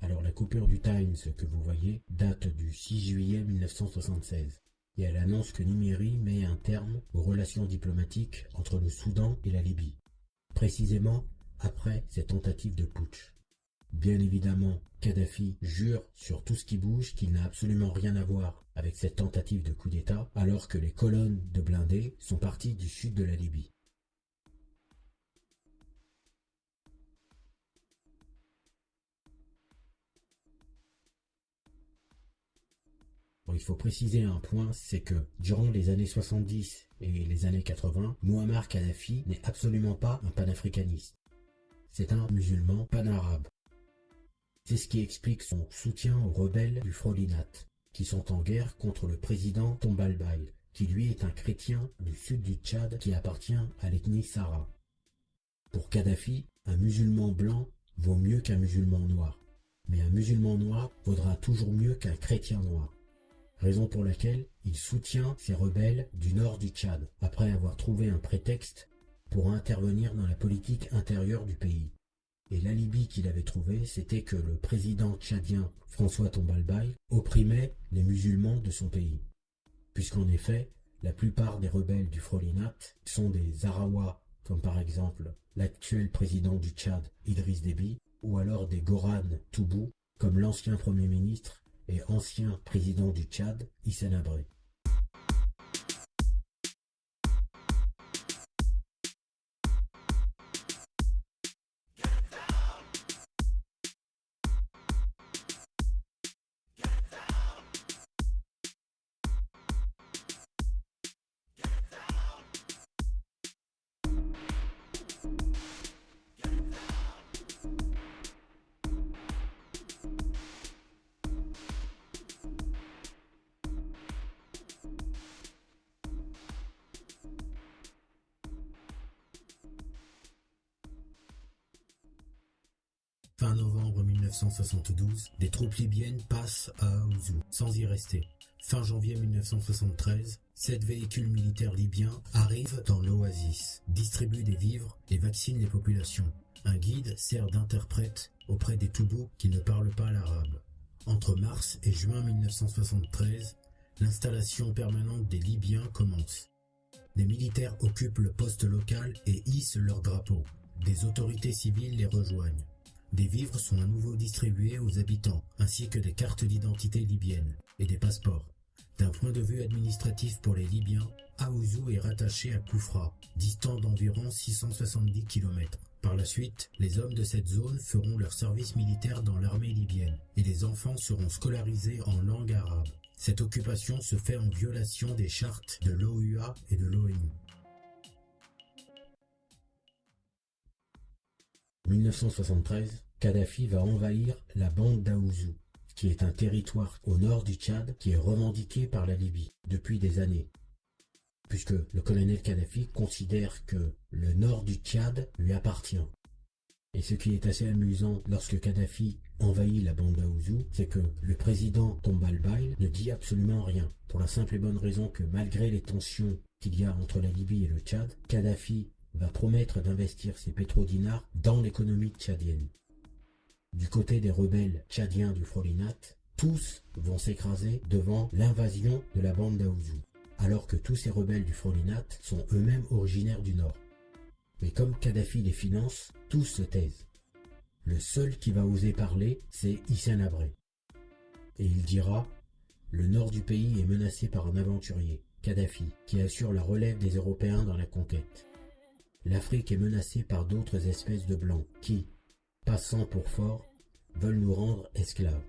Alors la coupure du Times que vous voyez date du 6 juillet 1976 et elle annonce que Niméri met un terme aux relations diplomatiques entre le Soudan et la Libye, précisément après cette tentative de putsch. Bien évidemment, Kadhafi jure sur tout ce qui bouge qu'il n'a absolument rien à voir avec cette tentative de coup d'État, alors que les colonnes de blindés sont parties du sud de la Libye. Bon, il faut préciser un point, c'est que durant les années 70 et les années 80, Mouammar Kadhafi n'est absolument pas un panafricaniste. C'est un musulman panarabe. C'est ce qui explique son soutien aux rebelles du Frolinat, qui sont en guerre contre le président Tombalbaye, qui lui est un chrétien du sud du Tchad qui appartient à l'ethnie Sahara. Pour Kadhafi, un musulman blanc vaut mieux qu'un musulman noir. Mais un musulman noir vaudra toujours mieux qu'un chrétien noir. Raison pour laquelle il soutient ces rebelles du nord du Tchad, après avoir trouvé un prétexte pour intervenir dans la politique intérieure du pays. Et l'alibi qu'il avait trouvé, c'était que le président tchadien François Tombalbaye opprimait les musulmans de son pays. Puisqu'en effet, la plupart des rebelles du Frolinat sont des Arawa, comme par exemple l'actuel président du Tchad, Idriss Déby, ou alors des Goran Toubou, comme l'ancien Premier ministre et ancien président du Tchad, Hissène Habré. Fin novembre 1972, des troupes libyennes passent à Aouzou, sans y rester. Fin janvier 1973, 7 véhicules militaires libyens arrivent dans l'oasis, distribuent des vivres et vaccinent les populations. Un guide sert d'interprète auprès des Toubous qui ne parlent pas l'arabe. Entre mars et juin 1973, l'installation permanente des Libyens commence. Des militaires occupent le poste local et hissent leur drapeau. Des autorités civiles les rejoignent. Des vivres sont à nouveau distribués aux habitants, ainsi que des cartes d'identité libyennes et des passeports. D'un point de vue administratif pour les Libyens, Aouzou est rattaché à Koufra, distant d'environ 670 km. Par la suite, les hommes de cette zone feront leur service militaire dans l'armée libyenne, et les enfants seront scolarisés en langue arabe. Cette occupation se fait en violation des chartes de l'OUA et de l'ONU. 1973, Kadhafi va envahir la bande d'Aouzou, qui est un territoire au nord du Tchad qui est revendiqué par la Libye depuis des années, puisque le colonel Kadhafi considère que le nord du Tchad lui appartient. Et ce qui est assez amusant lorsque Kadhafi envahit la bande d'Aouzou, c'est que le président Tombalbaye ne dit absolument rien, pour la simple et bonne raison que malgré les tensions qu'il y a entre la Libye et le Tchad, Kadhafi va promettre d'investir ses pétrodinars dans l'économie tchadienne. Du côté des rebelles tchadiens du Frolinat, tous vont s'écraser devant l'invasion de la bande d'Aouzou, alors que tous ces rebelles du Frolinat sont eux-mêmes originaires du nord. Mais comme Kadhafi les finance, tous se taisent. Le seul qui va oser parler, c'est Hissène Habré. Et il dira « Le nord du pays est menacé par un aventurier, Kadhafi, qui assure la relève des Européens dans la conquête. L'Afrique est menacée par d'autres espèces de blancs qui, passant pour forts, veulent nous rendre esclaves.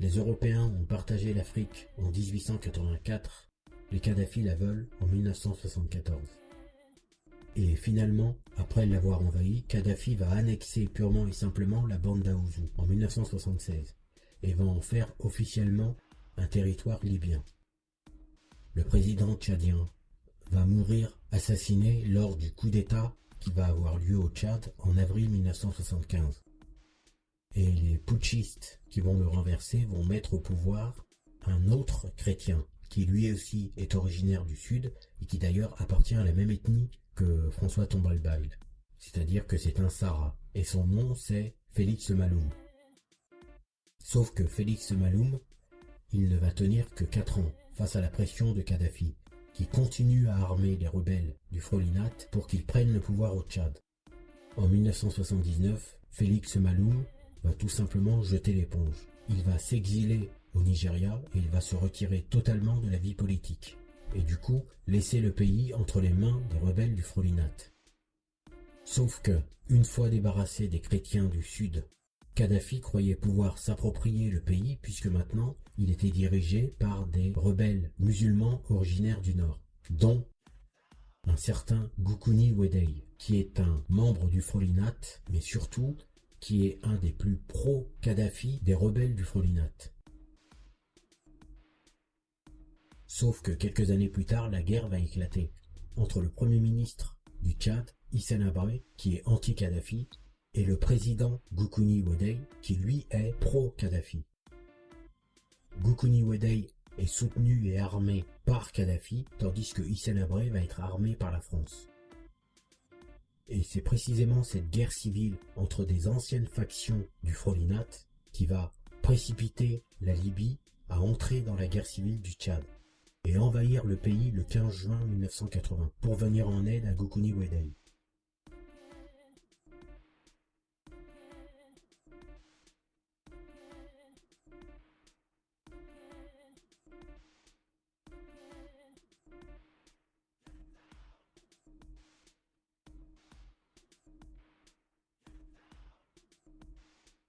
Les Européens ont partagé l'Afrique en 1884, les Kadhafi la veulent en 1974. Et finalement, après l'avoir envahi, Kadhafi va annexer purement et simplement la bande d'Aouzou en 1976 et va en faire officiellement un territoire libyen. Le président tchadien va mourir assassiné lors du coup d'État qui va avoir lieu au Tchad en avril 1975. Et les putschistes qui vont le renverser vont mettre au pouvoir un autre chrétien qui lui aussi est originaire du Sud et qui d'ailleurs appartient à la même ethnie que François Tombalbaye. C'est-à-dire que c'est un Sahara et son nom c'est Félix Maloum. Sauf que Félix Maloum, il ne va tenir que 4 ans face à la pression de Kadhafi, qui continue à armer les rebelles du Frolinat pour qu'ils prennent le pouvoir au Tchad. En 1979, Félix Maloum va tout simplement jeter l'éponge. Il va s'exiler au Nigeria et il va se retirer totalement de la vie politique. Et du coup, laisser le pays entre les mains des rebelles du Frolinat. Sauf que, une fois débarrassé des chrétiens du Sud, Kadhafi croyait pouvoir s'approprier le pays puisque maintenant il était dirigé par des rebelles musulmans originaires du Nord, dont un certain Goukouni Wedei, qui est un membre du Frolinat, mais surtout qui est un des plus pro-Kadhafi des rebelles du Frolinat. Sauf que quelques années plus tard, la guerre va éclater entre le premier ministre du Tchad, Hissène Habré, qui est anti-Kadhafi, et le président Goukouni Weddey, qui lui est pro-Kadhafi. Goukouni Weddey est soutenu et armé par Kadhafi, tandis que Hissène Habré va être armé par la France. Et c'est précisément cette guerre civile entre des anciennes factions du Frolinat qui va précipiter la Libye à entrer dans la guerre civile du Tchad et envahir le pays le 15 juin 1980 pour venir en aide à Goukouni Weddey.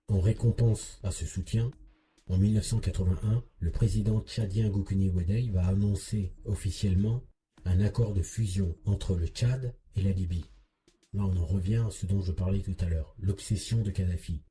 En récompense à ce soutien, en 1981, le président tchadien Goukouni Weddey va annoncer officiellement un accord de fusion entre le Tchad et la Libye. Là, on en revient à ce dont je parlais tout à l'heure, l'obsession de Kadhafi.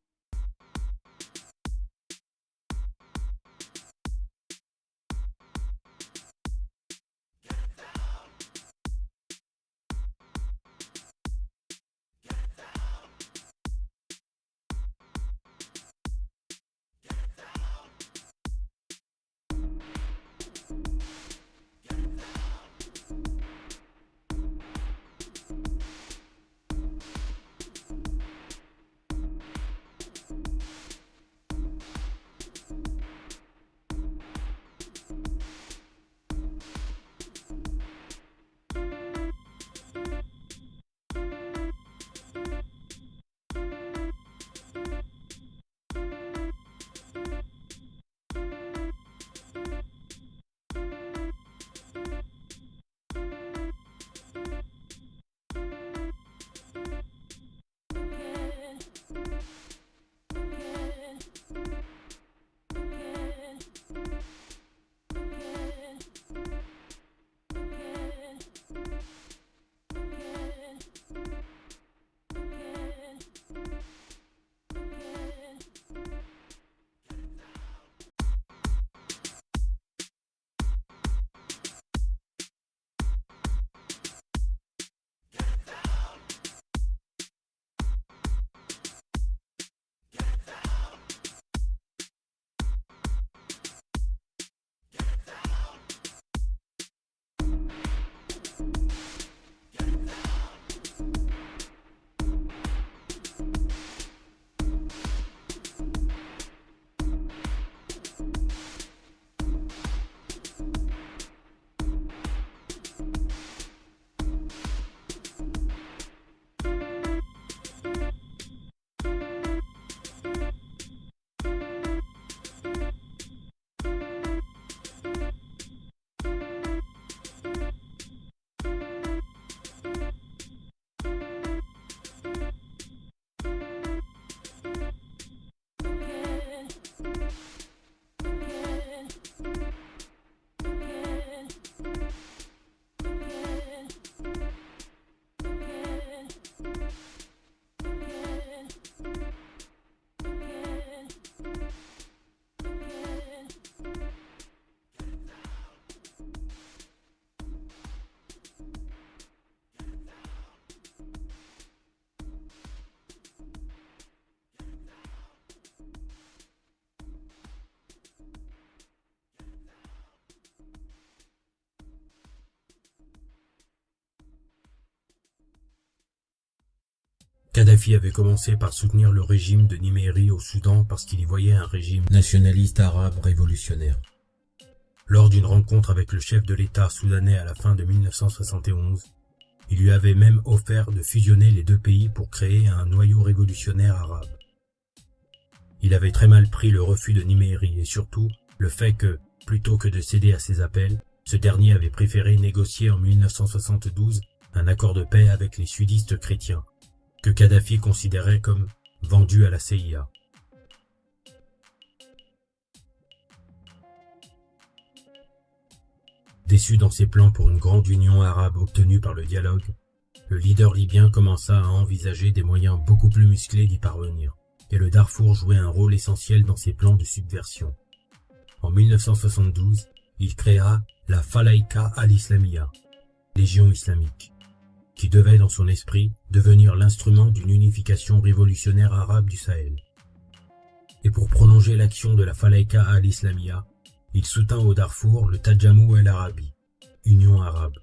Kadhafi avait commencé par soutenir le régime de Niméry au Soudan parce qu'il y voyait un régime nationaliste arabe révolutionnaire. Lors d'une rencontre avec le chef de l'État soudanais à la fin de 1971, il lui avait même offert de fusionner les deux pays pour créer un noyau révolutionnaire arabe. Il avait très mal pris le refus de Niméry et surtout le fait que, plutôt que de céder à ses appels, ce dernier avait préféré négocier en 1972 un accord de paix avec les sudistes chrétiens, que Kadhafi considérait comme vendus à la CIA. Déçu dans ses plans pour une grande union arabe obtenue par le dialogue, le leader libyen commença à envisager des moyens beaucoup plus musclés d'y parvenir, et le Darfour jouait un rôle essentiel dans ses plans de subversion. En 1972, il créa la Falaïka al-Islamiyya, Légion islamique, qui devait dans son esprit devenir l'instrument d'une unification révolutionnaire arabe du Sahel. Et pour prolonger l'action de la Falaïka al-Islamia, il soutint au Darfour le Tadjamou el-Arabi, Union arabe,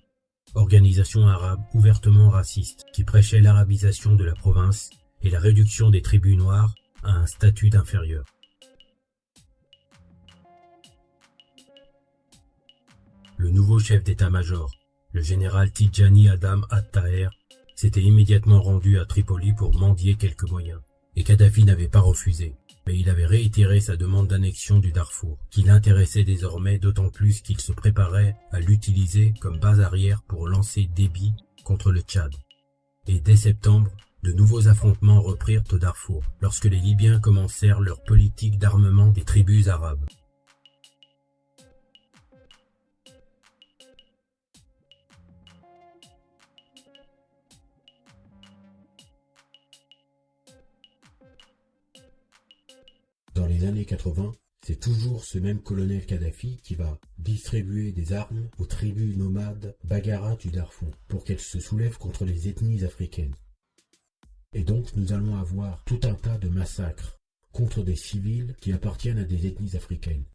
organisation arabe ouvertement raciste qui prêchait l'arabisation de la province et la réduction des tribus noires à un statut d'inférieur. Le nouveau chef d'état-major, le général Tidjani Adam At-Taher, s'était immédiatement rendu à Tripoli pour mendier quelques moyens, et Kadhafi n'avait pas refusé, mais il avait réitéré sa demande d'annexion du Darfour, qui l'intéressait désormais d'autant plus qu'il se préparait à l'utiliser comme base arrière pour lancer Déby contre le Tchad. Et dès septembre, de nouveaux affrontements reprirent au Darfour, lorsque les Libyens commencèrent leur politique d'armement des tribus arabes. Dans les années 80, c'est toujours ce même colonel Kadhafi qui va distribuer des armes aux tribus nomades Baggara du Darfour pour qu'elles se soulèvent contre les ethnies africaines. Et donc nous allons avoir tout un tas de massacres contre des civils qui appartiennent à des ethnies africaines.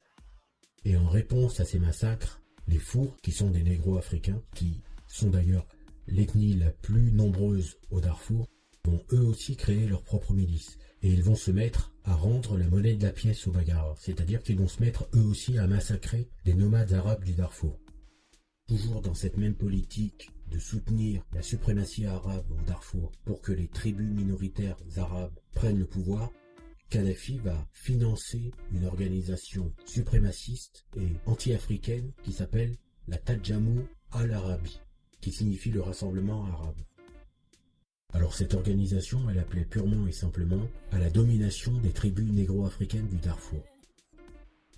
Et en réponse à ces massacres, les Fours, qui sont des négro-africains, qui sont d'ailleurs l'ethnie la plus nombreuse au Darfour, vont eux aussi créer leur propre milice. Et ils vont se mettre à rendre la monnaie de la pièce aux Baggara, c'est-à-dire qu'ils vont se mettre eux aussi à massacrer des nomades arabes du Darfour. Toujours dans cette même politique de soutenir la suprématie arabe au Darfour pour que les tribus minoritaires arabes prennent le pouvoir, Kadhafi va financer une organisation suprémaciste et anti-africaine qui s'appelle la Tadjamou al-Arabi, qui signifie le rassemblement arabe. Alors cette organisation, elle appelait purement et simplement à la domination des tribus négro-africaines du Darfour.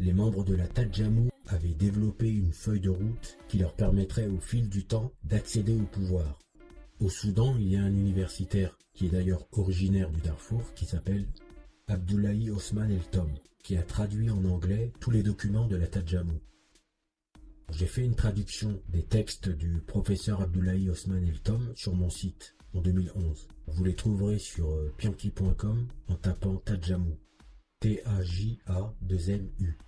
Les membres de la Tadjamou avaient développé une feuille de route qui leur permettrait au fil du temps d'accéder au pouvoir. Au Soudan, il y a un universitaire qui est d'ailleurs originaire du Darfour qui s'appelle Abdoulaye Osman El Tom, qui a traduit en anglais tous les documents de la Tadjamou. J'ai fait une traduction des textes du professeur Abdoulaye Osman El Tom sur mon site en 2011. Vous les trouverez sur pianki.com en tapant Tadjamou. T-A-J-A-2-M-U.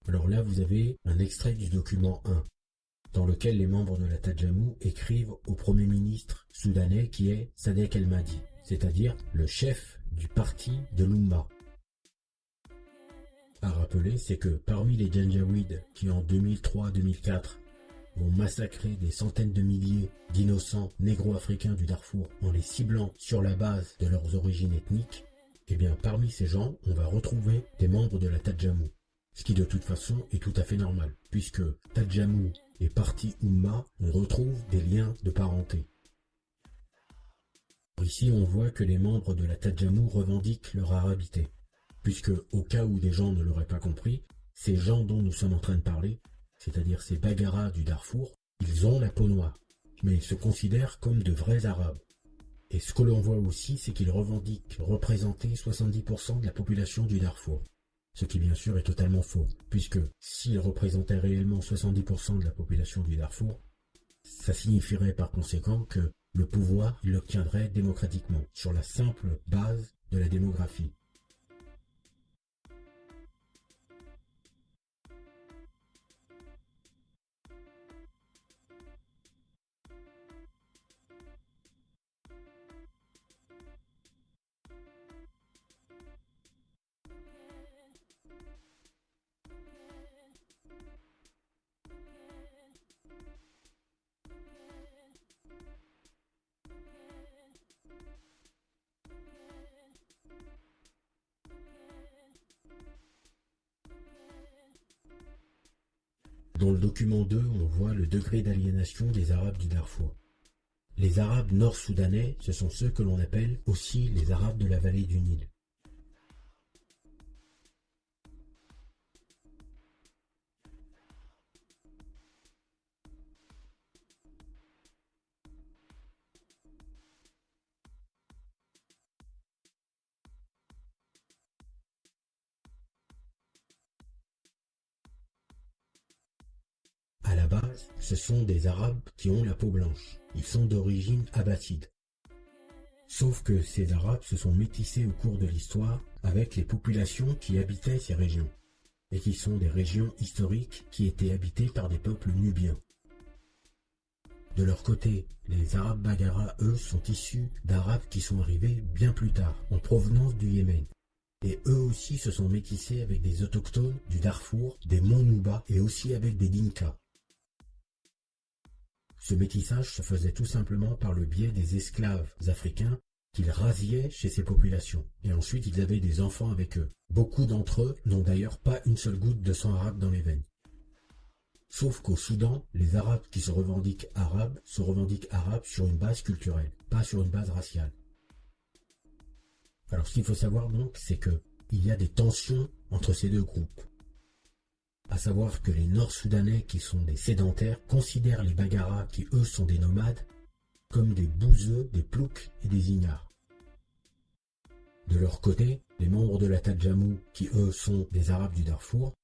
Alors là, vous avez un extrait du document 1, dans lequel les membres de la Tadjamou écrivent au Premier ministre soudanais qui est Sadek El-Mahdi, c'est-à-dire le chef du parti de l'Oumma. À rappeler, c'est que parmi les Janjaouides qui en 2003-2004 vont massacrer des centaines de milliers d'innocents négro-africains du Darfour en les ciblant sur la base de leurs origines ethniques, eh bien parmi ces gens, on va retrouver des membres de la Tadjamou. Ce qui de toute façon est tout à fait normal, puisque Tadjamou et parti Oumma, on retrouve des liens de parenté. Ici, on voit que les membres de la Tadjamou revendiquent leur arabité, puisque au cas où des gens ne l'auraient pas compris, ces gens dont nous sommes en train de parler, c'est-à-dire ces Baggara du Darfour, ils ont la peau noire, mais ils se considèrent comme de vrais Arabes. Et ce que l'on voit aussi, c'est qu'ils revendiquent représenter 70% de la population du Darfour. Ce qui bien sûr est totalement faux, puisque s'ils représentaient réellement 70% de la population du Darfour, ça signifierait par conséquent que le pouvoir, il l'obtiendrait démocratiquement, sur la simple base de la démographie. Dans le document 2, on voit le degré d'aliénation des Arabes du Darfour. Les Arabes nord-soudanais, ce sont ceux que l'on appelle aussi les Arabes de la vallée du Nil. base, ce sont des Arabes qui ont la peau blanche. Ils sont d'origine abbasside. Sauf que ces Arabes se sont métissés au cours de l'histoire avec les populations qui habitaient ces régions, et qui sont des régions historiques qui étaient habitées par des peuples nubiens. De leur côté, les Arabes Baggara, eux, sont issus d'Arabes qui sont arrivés bien plus tard, en provenance du Yémen. Et eux aussi se sont métissés avec des autochtones du Darfour, des monts Nouba et aussi avec des Dinka. Ce métissage se faisait tout simplement par le biais des esclaves africains qu'ils rasiaient chez ces populations. Et ensuite ils avaient des enfants avec eux. Beaucoup d'entre eux n'ont d'ailleurs pas une seule goutte de sang arabe dans les veines. Sauf qu'au Soudan, les Arabes qui se revendiquent arabes sur une base culturelle, pas sur une base raciale. Alors ce qu'il faut savoir donc, c'est que il y a des tensions entre ces deux groupes. À savoir que les Nord-Soudanais qui sont des sédentaires considèrent les Baggara qui eux sont des nomades comme des bouseux, des ploucs et des ignares. De leur côté, les membres de la Tadjamou qui eux sont des Arabes du Darfour,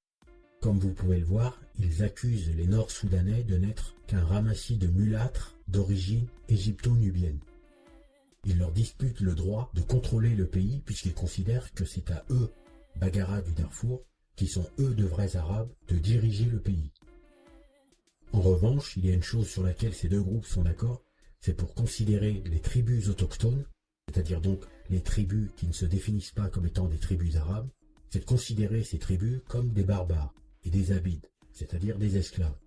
comme vous pouvez le voir, ils accusent les Nord-Soudanais de n'être qu'un ramassis de mulâtres d'origine égypto-nubienne. Ils leur disputent le droit de contrôler le pays puisqu'ils considèrent que c'est à eux, Baggara du Darfour, qui sont eux de vrais Arabes, de diriger le pays. En revanche, il y a une chose sur laquelle ces deux groupes sont d'accord, c'est pour considérer les tribus autochtones, c'est-à-dire donc les tribus qui ne se définissent pas comme étant des tribus arabes, c'est de considérer ces tribus comme des barbares et des abides, c'est-à-dire des esclaves,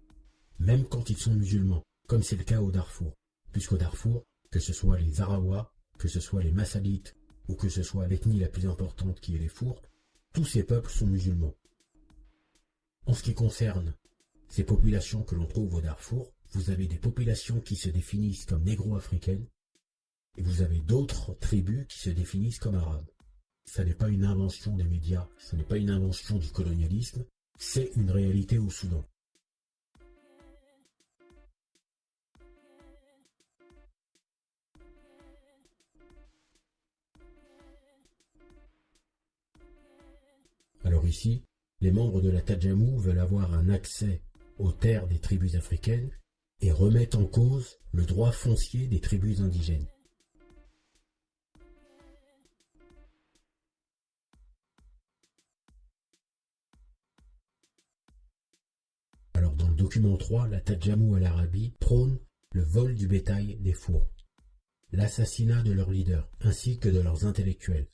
même quand ils sont musulmans, comme c'est le cas au Darfour, puisqu'au Darfour, que ce soit les Arawa, que ce soit les Massalites, ou que ce soit l'ethnie la plus importante qui est les Fourtes, tous ces peuples sont musulmans. En ce qui concerne ces populations que l'on trouve au Darfour, vous avez des populations qui se définissent comme négro-africaines, et vous avez d'autres tribus qui se définissent comme arabes. Ça n'est pas une invention des médias, ce n'est pas une invention du colonialisme, c'est une réalité au Soudan. Alors ici, les membres de la Tadjamou veulent avoir un accès aux terres des tribus africaines et remettent en cause le droit foncier des tribus indigènes. Alors dans le document 3, la Tadjamou al-Arabi prône le vol du bétail des fours, l'assassinat de leurs leaders ainsi que de leurs intellectuels.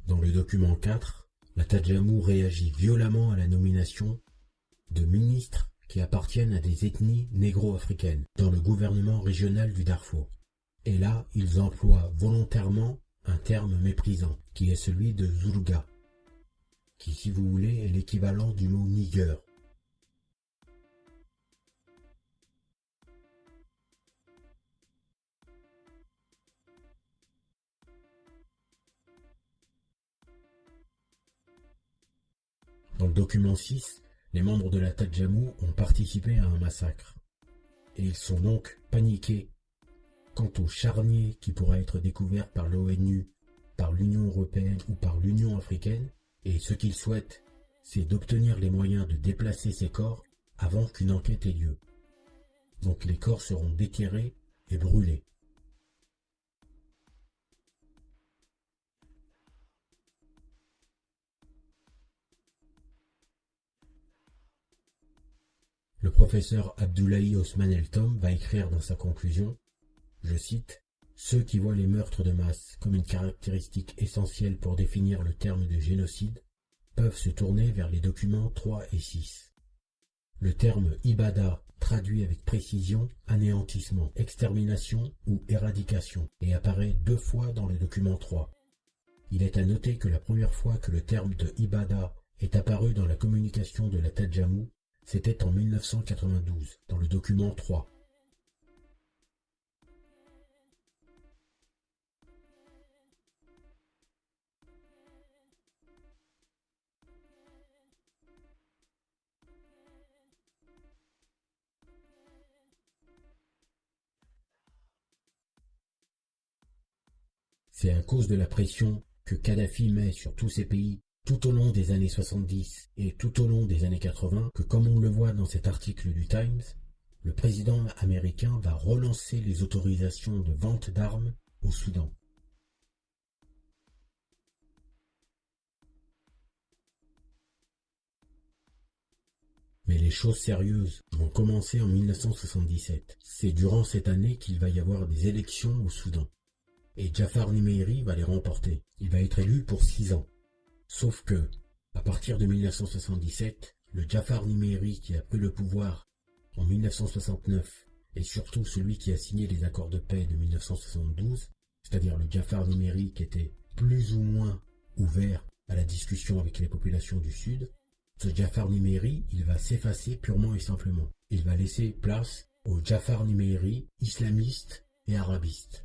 Dans le document 4, la Tadjamou réagit violemment à la nomination de ministres qui appartiennent à des ethnies négro-africaines dans le gouvernement régional du Darfour. Et là, ils emploient volontairement un terme méprisant, qui est celui de Zoulga, qui, si vous voulez, est l'équivalent du mot nigger. Dans le document 6, les membres de la Tadjamou ont participé à un massacre. Et ils sont donc paniqués quant au charnier qui pourra être découvert par l'ONU, par l'Union européenne ou par l'Union africaine, et ce qu'ils souhaitent, c'est d'obtenir les moyens de déplacer ces corps avant qu'une enquête ait lieu. Donc les corps seront déterrés et brûlés. Le professeur Abdoulaye Osman El-Tom va écrire dans sa conclusion, je cite, « Ceux qui voient les meurtres de masse comme une caractéristique essentielle pour définir le terme de génocide peuvent se tourner vers les documents 3 et 6. Le terme ibada traduit avec précision anéantissement, extermination ou éradication et apparaît 2 fois dans le document 3. Il est à noter que la première fois que le terme de ibada est apparu dans la communication de la Tadjamou, c'était en 1992, dans le document 3. C'est à cause de la pression que Kadhafi met sur tous ces pays tout au long des années 70 et tout au long des années 80 que, comme on le voit dans cet article du Times, le président américain va relancer les autorisations de vente d'armes au Soudan. Mais les choses sérieuses vont commencer en 1977. C'est durant cette année qu'il va y avoir des élections au Soudan. Et Jafar Nimeyri va les remporter. Il va être élu pour 6 ans. Sauf que, à partir de 1977, le Jafar Nimeyri qui a pris le pouvoir en 1969, et surtout celui qui a signé les accords de paix de 1972, c'est-à-dire le Jafar Nimeyri qui était plus ou moins ouvert à la discussion avec les populations du Sud, ce Jafar Nimeyri, il va s'effacer purement et simplement. Il va laisser place au Jafar Nimeyri islamiste et arabiste.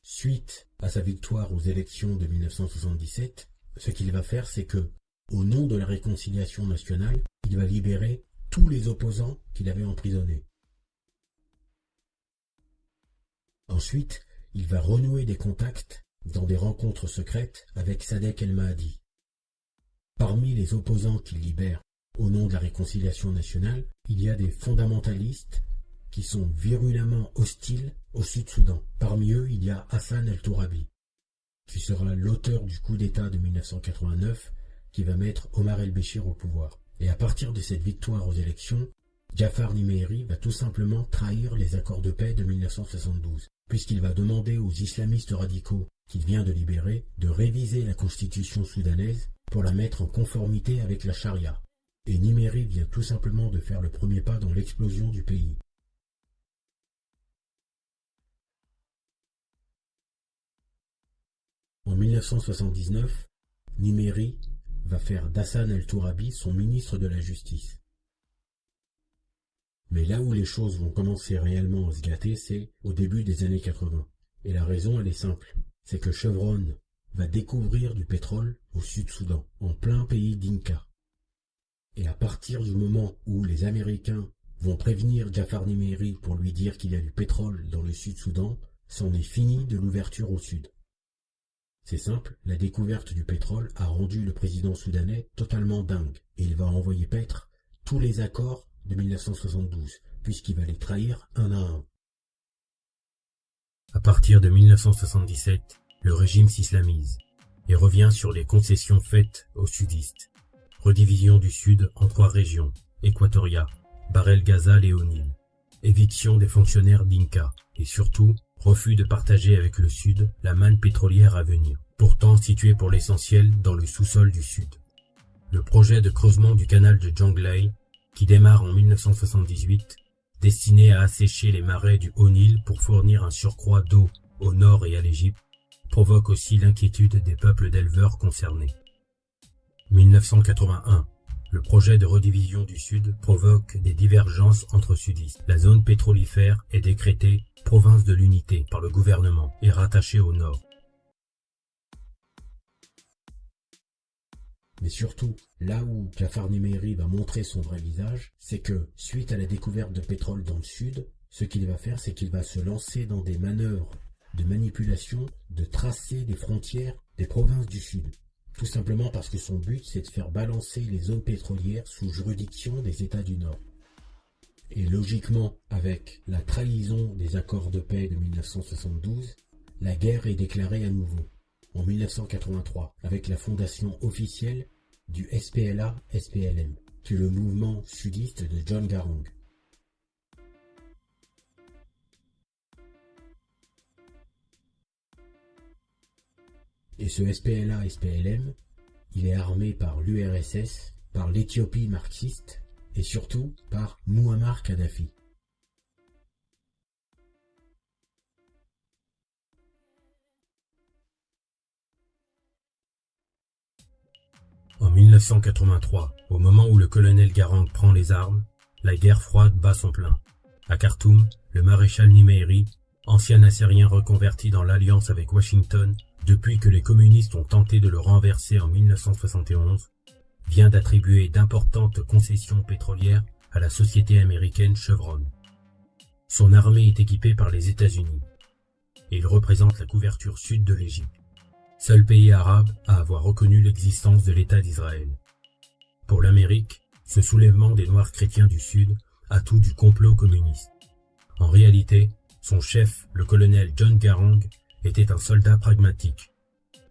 Suite à sa victoire aux élections de 1977, ce qu'il va faire, c'est que, au nom de la réconciliation nationale, il va libérer tous les opposants qu'il avait emprisonnés. Ensuite, il va renouer des contacts dans des rencontres secrètes avec Sadek El-Mahdi. Parmi les opposants qu'il libère au nom de la réconciliation nationale, il y a des fondamentalistes qui sont virulemment hostiles au Sud-Soudan. Parmi eux, il y a Hassan El-Tourabi, qui sera l'auteur du coup d'État de 1989, qui va mettre Omar el-Béchir au pouvoir. Et à partir de cette victoire aux élections, Jafar Nimeyri va tout simplement trahir les accords de paix de 1972, puisqu'il va demander aux islamistes radicaux qu'il vient de libérer de réviser la constitution soudanaise pour la mettre en conformité avec la charia. Et Nimeyri vient tout simplement de faire le premier pas dans l'explosion du pays. En 1979, Nimeyri va faire d'Hassan El-Tourabi son ministre de la Justice. Mais là où les choses vont commencer réellement à se gâter, c'est au début des années 80. Et la raison, elle est simple. C'est que Chevron va découvrir du pétrole au Sud-Soudan, en plein pays d'Inka. Et à partir du moment où les Américains vont prévenir Jafar Nimeyri pour lui dire qu'il y a du pétrole dans le Sud-Soudan, c'en est fini de l'ouverture au Sud. C'est simple, la découverte du pétrole a rendu le président soudanais totalement dingue, et il va envoyer paître tous les accords de 1972, puisqu'il va les trahir un à un. À partir de 1977, le régime s'islamise et revient sur les concessions faites aux sudistes. Redivision du Sud en 3 régions, Équatoria, Bahr el-Ghazal et Onil, éviction des fonctionnaires d'Inka, et surtout, refus de partager avec le Sud la manne pétrolière à venir, pourtant située pour l'essentiel dans le sous-sol du Sud. Le projet de creusement du canal de Jonglei, qui démarre en 1978, destiné à assécher les marais du Haut-Nil pour fournir un surcroît d'eau au nord et à l'Égypte, provoque aussi l'inquiétude des peuples d'éleveurs concernés. 1981. Le projet de redivision du Sud provoque des divergences entre sudistes. La zone pétrolifère est décrétée province de l'unité par le gouvernement et rattachée au nord. Mais surtout, là où Jafar Nimeyri va montrer son vrai visage, c'est que, suite à la découverte de pétrole dans le Sud, ce qu'il va faire, c'est qu'il va se lancer dans des manœuvres de manipulation, de tracer des frontières des provinces du Sud. Tout simplement parce que son but, c'est de faire balancer les zones pétrolières sous juridiction des États du Nord. Et logiquement, avec la trahison des accords de paix de 1972, la guerre est déclarée à nouveau, en 1983, avec la fondation officielle du SPLA-SPLM, qui est le mouvement sudiste de John Garang. Et ce SPLA-SPLM, il est armé par l'URSS, par l'Éthiopie marxiste et surtout par Mouammar Kadhafi. En 1983, au moment où le colonel Garang prend les armes, la guerre froide bat son plein. À Khartoum, le maréchal Nimeyri, ancien assyrien reconverti dans l'alliance avec Washington, depuis que les communistes ont tenté de le renverser en 1971, vient d'attribuer d'importantes concessions pétrolières à la société américaine Chevron. Son armée est équipée par les États-Unis, et il représente la couverture sud de l'Égypte, seul pays arabe à avoir reconnu l'existence de l'État d'Israël. Pour l'Amérique, ce soulèvement des Noirs chrétiens du Sud a tout du complot communiste. En réalité, son chef, le colonel John Garang, était un soldat pragmatique,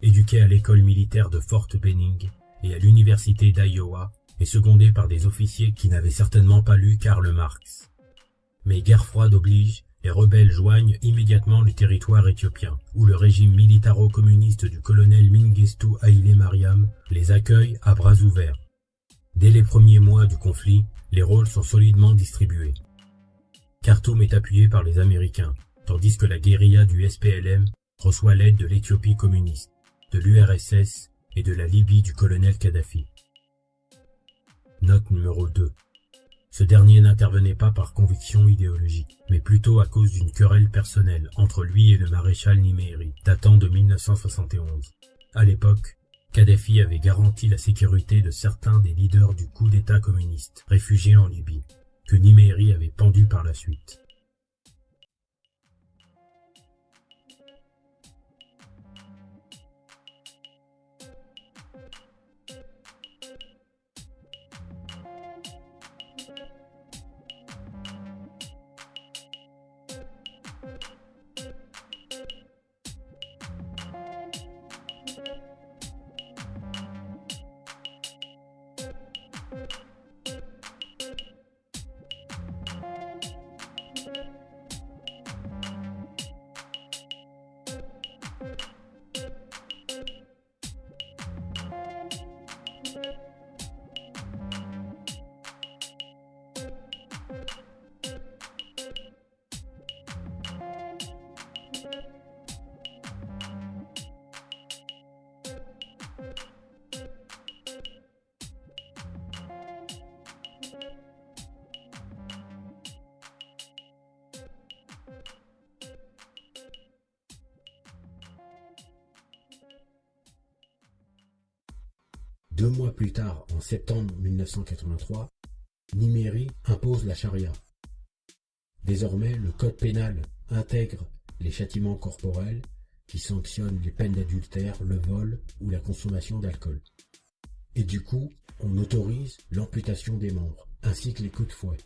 éduqué à l'école militaire de Fort Benning et à l'université d'Iowa, et secondé par des officiers qui n'avaient certainement pas lu Karl Marx. Mais guerre froide oblige, les rebelles joignent immédiatement le territoire éthiopien, où le régime militaro-communiste du colonel Mengistu Haile Mariam les accueille à bras ouverts. Dès les premiers mois du conflit, les rôles sont solidement distribués. Khartoum est appuyé par les Américains, tandis que la guérilla du SPLM reçoit l'aide de l'Éthiopie communiste, de l'URSS et de la Libye du colonel Kadhafi. Note numéro 2. Ce dernier n'intervenait pas par conviction idéologique, mais plutôt à cause d'une querelle personnelle entre lui et le maréchal Niméry, datant de 1971. À l'époque, Kadhafi avait garanti la sécurité de certains des leaders du coup d'État communiste, réfugiés en Libye, que Niméry avait pendu par la suite. Deux mois plus tard, en septembre 1983, Niméry impose la charia. Désormais, le code pénal intègre les châtiments corporels qui sanctionnent les peines d'adultère, le vol ou la consommation d'alcool. Et du coup, on autorise l'amputation des membres, ainsi que les coups de fouet.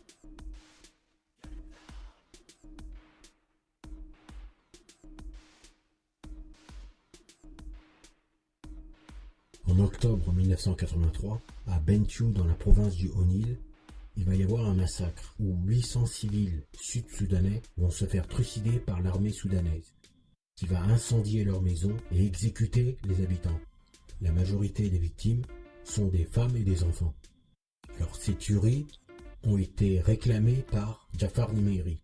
En octobre 1983, à Bentiu dans la province du Haut-Nil, il va y avoir un massacre où 800 civils sud-soudanais vont se faire trucider par l'armée soudanaise, qui va incendier leurs maisons et exécuter les habitants. La majorité des victimes sont des femmes et des enfants. Alors ces tueries ont été réclamées par Jafar Niméry,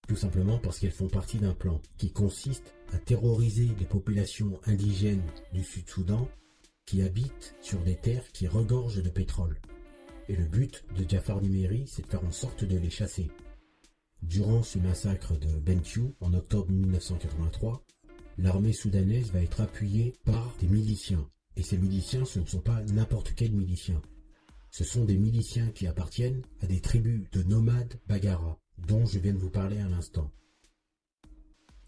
tout simplement parce qu'elles font partie d'un plan qui consiste à terroriser les populations indigènes du Sud-Soudan qui habitent sur des terres qui regorgent de pétrole. Et le but de Jafar Niméry, c'est de faire en sorte de les chasser. Durant ce massacre de Bentiu, en octobre 1983, l'armée soudanaise va être appuyée par des miliciens. Et ces miliciens, ce ne sont pas n'importe quels miliciens. Ce sont des miliciens qui appartiennent à des tribus de nomades Bagara, dont je viens de vous parler à l'instant.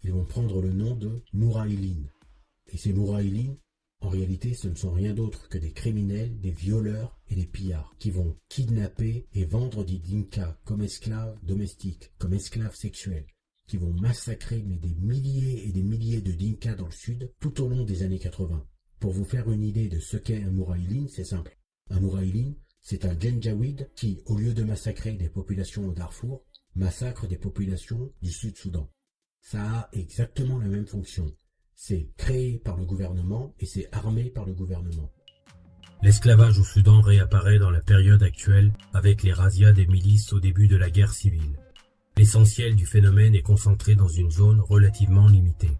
Ils vont prendre le nom de Mouraïlines. Et ces Mouraïlines, en réalité, ce ne sont rien d'autre que des criminels, des violeurs et des pillards qui vont kidnapper et vendre des Dinkas comme esclaves domestiques, comme esclaves sexuels, qui vont massacrer des milliers et des milliers de Dinkas dans le sud tout au long des années 80. Pour vous faire une idée de ce qu'est un Mouraïline, c'est simple. Un Mouraïline, c'est un Janjaweed qui, au lieu de massacrer des populations au Darfour, massacre des populations du Sud-Soudan. Ça a exactement la même fonction. C'est créé par le gouvernement et c'est armé par le gouvernement. L'esclavage au Soudan réapparaît dans la période actuelle avec les razzias des milices au début de la guerre civile. L'essentiel du phénomène est concentré dans une zone relativement limitée.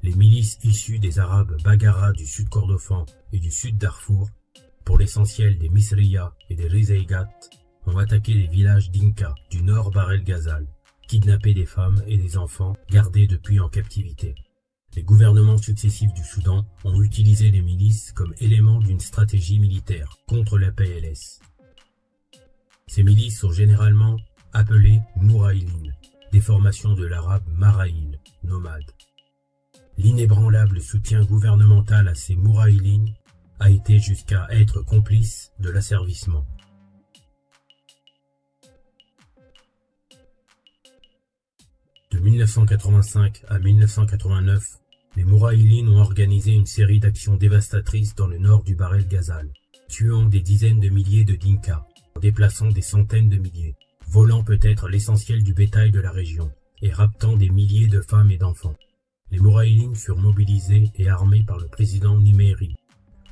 Les milices issues des Arabes Bagara du sud Kordofan et du sud Darfour, pour l'essentiel des Misriya et des Rizeigat, ont attaqué les villages d'Inka du nord Bahr el Ghazal, kidnappé des femmes et des enfants gardés depuis en captivité. Les gouvernements successifs du Soudan ont utilisé les milices comme élément d'une stratégie militaire contre la PLS. Ces milices sont généralement appelées Mouraïlines, déformation de l'arabe Maraïl, nomade. L'inébranlable soutien gouvernemental à ces Mouraïlines a été jusqu'à être complice de l'asservissement. De 1985 à 1989, les Mouraïlines ont organisé une série d'actions dévastatrices dans le nord du Bahr el-Ghazal, tuant des dizaines de milliers de Dinkas, déplaçant des centaines de milliers, volant peut-être l'essentiel du bétail de la région et raptant des milliers de femmes et d'enfants. Les Mouraïlines furent mobilisés et armés par le président Niméri,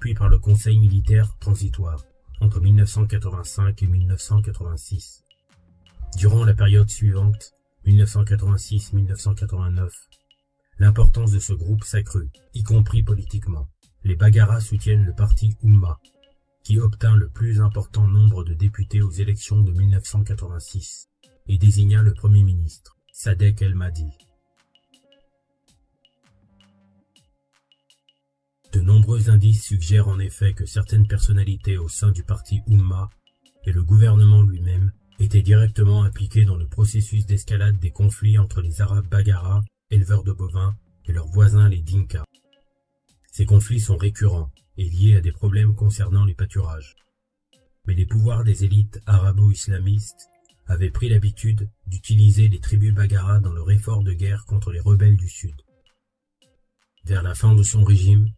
puis par le Conseil militaire transitoire, entre 1985 et 1986. Durant la période suivante, 1986-1989, l'importance de ce groupe s'accrut, y compris politiquement. Les Bagharas soutiennent le parti Oumma, qui obtint le plus important nombre de députés aux élections de 1986 et désigna le Premier ministre, Sadek El-Mahdi. De nombreux indices suggèrent en effet que certaines personnalités au sein du parti Oumma et le gouvernement lui-même étaient directement impliqués dans le processus d'escalade des conflits entre les Arabes Bagharas, éleveurs de bovins, et leurs voisins les Dinkas. Ces conflits sont récurrents et liés à des problèmes concernant les pâturages. Mais les pouvoirs des élites arabo-islamistes avaient pris l'habitude d'utiliser les tribus Bagharas dans leur effort de guerre contre les rebelles du Sud. Vers la fin de son régime,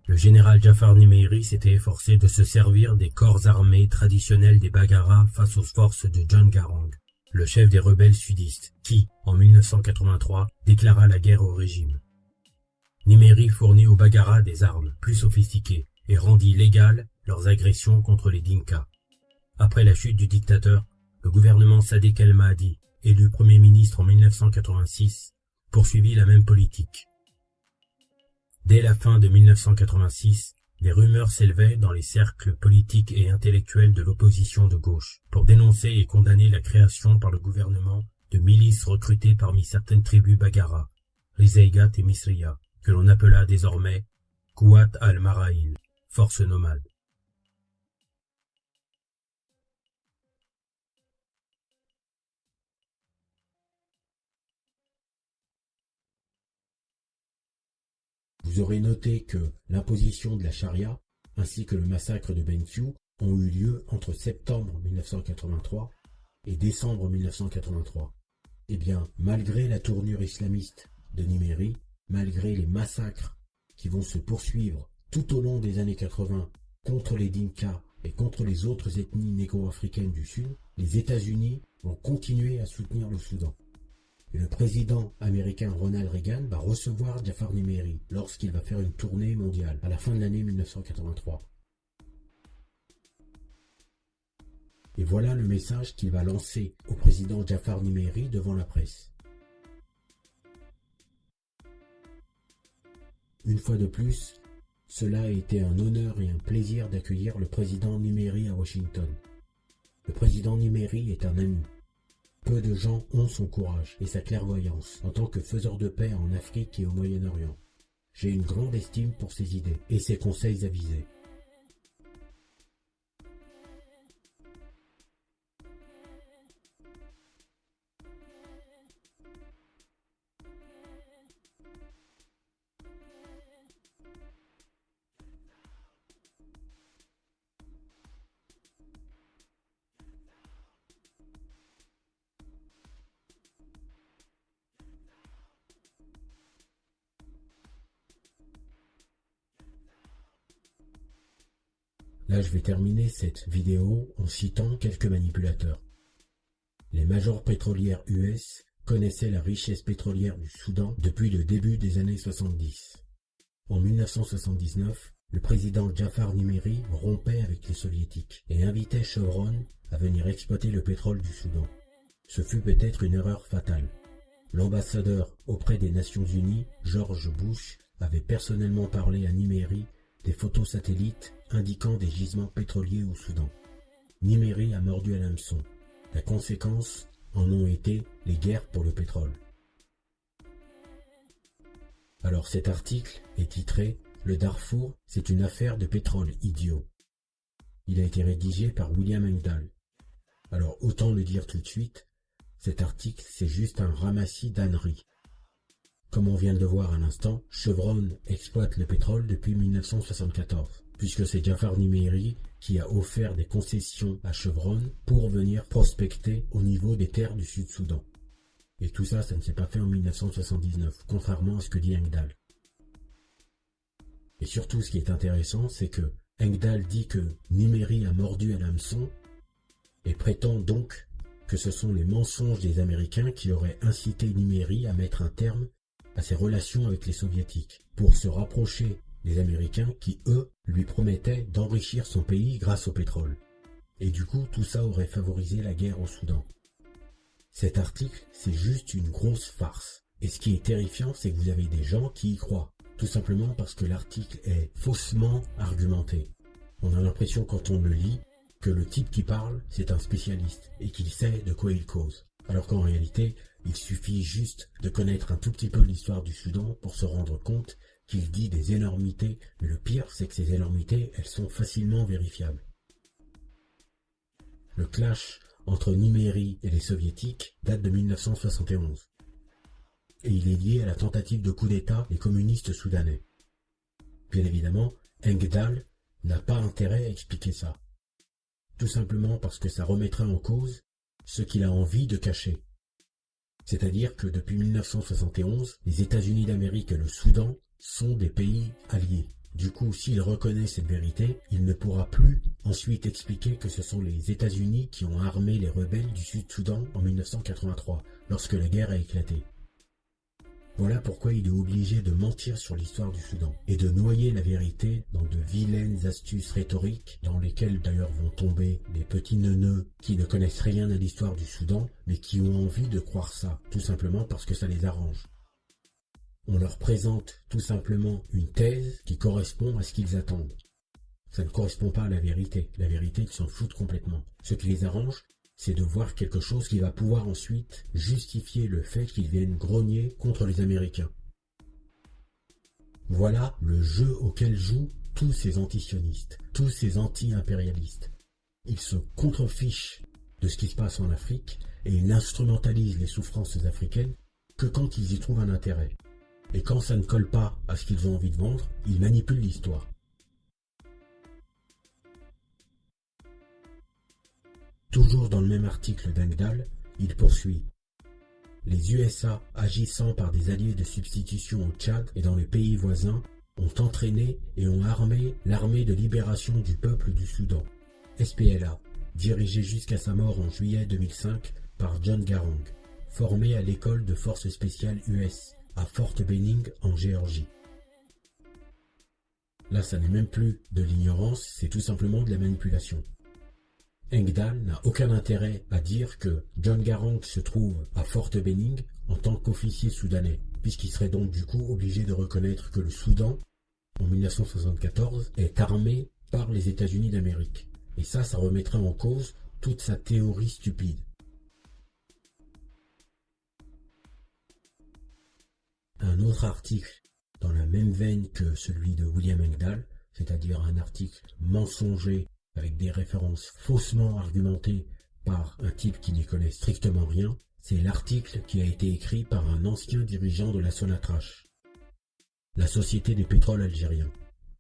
le général Jafar Nimeiri s'était efforcé de se servir des corps armés traditionnels des Bagharas face aux forces de John Garang, le chef des rebelles sudistes, qui, en 1983, déclara la guerre au régime. Nimeiri fournit aux Bagharas des armes plus sophistiquées et rendit légales leurs agressions contre les Dinkas. Après la chute du dictateur, le gouvernement Sadek El-Mahdi, élu Premier ministre en 1986, poursuivit la même politique. Dès la fin de 1986, des rumeurs s'élevaient dans les cercles politiques et intellectuels de l'opposition de gauche pour dénoncer et condamner la création par le gouvernement de milices recrutées parmi certaines tribus Bagharas, Rizeigat et Misriya, que l'on appela désormais Kouat al-Maraïl, force nomade. Vous aurez noté que l'imposition de la charia ainsi que le massacre de Bentiu ont eu lieu entre septembre 1983 et décembre 1983. Eh bien, malgré la tournure islamiste de Nimeiri, malgré les massacres qui vont se poursuivre tout au long des années 80 contre les Dinkas et contre les autres ethnies négro-africaines du Sud, les États-Unis vont continuer à soutenir le Soudan. Et le président américain Ronald Reagan va recevoir Jafar Nimeiri lorsqu'il va faire une tournée mondiale à la fin de l'année 1983. Et voilà le message qu'il va lancer au président Jafar Nimeiri devant la presse. Une fois de plus, cela a été un honneur et un plaisir d'accueillir le président Nimeiri à Washington. Le président Nimeiri est un ami. Peu de gens ont son courage et sa clairvoyance en tant que faiseur de paix en Afrique et au Moyen-Orient. J'ai une grande estime pour ses idées et ses conseils avisés. Là, je vais terminer cette vidéo en citant quelques manipulateurs. Les majors pétrolières US connaissaient la richesse pétrolière du Soudan depuis le début des années 70. En 1979, le président Jafar Nimeiri rompait avec les soviétiques et invitait Chevron à venir exploiter le pétrole du Soudan. Ce fut peut-être une erreur fatale. L'ambassadeur auprès des Nations Unies, George Bush, avait personnellement parlé à Nimeiri des photos satellites indiquant des gisements pétroliers au Soudan. Nimeiri a mordu à l'hameçon. La conséquence en ont été les guerres pour le pétrole. Alors cet article est titré « Le Darfour, c'est une affaire de pétrole, idiot ». Il a été rédigé par William Engdahl. Alors autant le dire tout de suite, cet article c'est juste un ramassis d'âneries. Comme on vient de le voir à l'instant, Chevron exploite le pétrole depuis 1974, puisque c'est Jafar Nimeri qui a offert des concessions à Chevron pour venir prospecter au niveau des terres du Sud-Soudan. Et tout ça, ça ne s'est pas fait en 1979, contrairement à ce que dit Engdahl. Et surtout, ce qui est intéressant, c'est que Engdahl dit que Nimeri a mordu à l'hameçon et prétend donc que ce sont les mensonges des Américains qui auraient incité Nimeri à mettre un terme à ses relations avec les Soviétiques, pour se rapprocher des Américains qui, eux, lui promettaient d'enrichir son pays grâce au pétrole. Et du coup, tout ça aurait favorisé la guerre au Soudan. Cet article, c'est juste une grosse farce. Et ce qui est terrifiant, c'est que vous avez des gens qui y croient, tout simplement parce que l'article est faussement argumenté. On a l'impression quand on le lit que le type qui parle, c'est un spécialiste et qu'il sait de quoi il cause. Alors qu'en réalité, il suffit juste de connaître un tout petit peu l'histoire du Soudan pour se rendre compte qu'il dit des énormités, mais le pire, c'est que ces énormités, elles sont facilement vérifiables. Le clash entre Nimeri et les Soviétiques date de 1971. Et il est lié à la tentative de coup d'État des communistes soudanais. Bien évidemment, Engdahl n'a pas intérêt à expliquer ça. Tout simplement parce que ça remettrait en cause ce qu'il a envie de cacher. C'est-à-dire que depuis 1971, les États-Unis d'Amérique et le Soudan sont des pays alliés. Du coup, s'il reconnaît cette vérité, il ne pourra plus ensuite expliquer que ce sont les États-Unis qui ont armé les rebelles du Sud-Soudan en 1983, lorsque la guerre a éclaté. Voilà pourquoi il est obligé de mentir sur l'histoire du Soudan et de noyer la vérité dans de vilaines astuces rhétoriques dans lesquelles d'ailleurs vont tomber les petits neuneux qui ne connaissent rien à l'histoire du Soudan mais qui ont envie de croire ça, tout simplement parce que ça les arrange. On leur présente tout simplement une thèse qui correspond à ce qu'ils attendent. Ça ne correspond pas à la vérité ils s'en foutent complètement. Ce qui les arrange, c'est de voir quelque chose qui va pouvoir ensuite justifier le fait qu'ils viennent grogner contre les Américains. Voilà le jeu auquel jouent tous ces antisionistes, tous ces anti-impérialistes. Ils se contrefichent de ce qui se passe en Afrique et ils n'instrumentalisent les souffrances africaines que quand ils y trouvent un intérêt. Et quand ça ne colle pas à ce qu'ils ont envie de vendre, ils manipulent l'histoire. Toujours dans le même article d'Engdahl, il poursuit. Les USA, agissant par des alliés de substitution au Tchad et dans les pays voisins, ont entraîné et ont armé l'armée de libération du peuple du Soudan, SPLA, dirigée jusqu'à sa mort en juillet 2005 par John Garang, formé à l'école de forces spéciales US à Fort Benning en Géorgie. Là, ça n'est même plus de l'ignorance, c'est tout simplement de la manipulation. Engdahl n'a aucun intérêt à dire que John Garang se trouve à Fort Benning en tant qu'officier soudanais, puisqu'il serait donc du coup obligé de reconnaître que le Soudan, en 1974, est armé par les États-Unis d'Amérique. Et ça remettrait en cause toute sa théorie stupide. Un autre article dans la même veine que celui de William Engdahl, c'est-à-dire un article mensonger avec des références faussement argumentées par un type qui n'y connaît strictement rien, c'est l'article qui a été écrit par un ancien dirigeant de la Sonatrach, la société des pétroles algériens.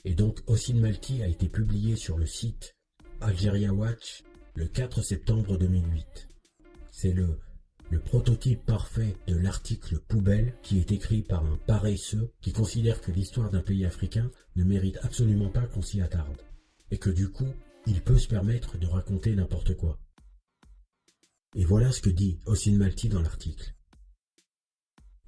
Et donc Hossein Malki a été publié sur le site Algeria Watch le 4 septembre 2008. C'est le prototype parfait de l'article poubelle qui est écrit par un paresseux qui considère que l'histoire d'un pays africain ne mérite absolument pas qu'on s'y attarde. Et que du coup, il peut se permettre de raconter n'importe quoi. Et voilà ce que dit Hossein Malki dans l'article.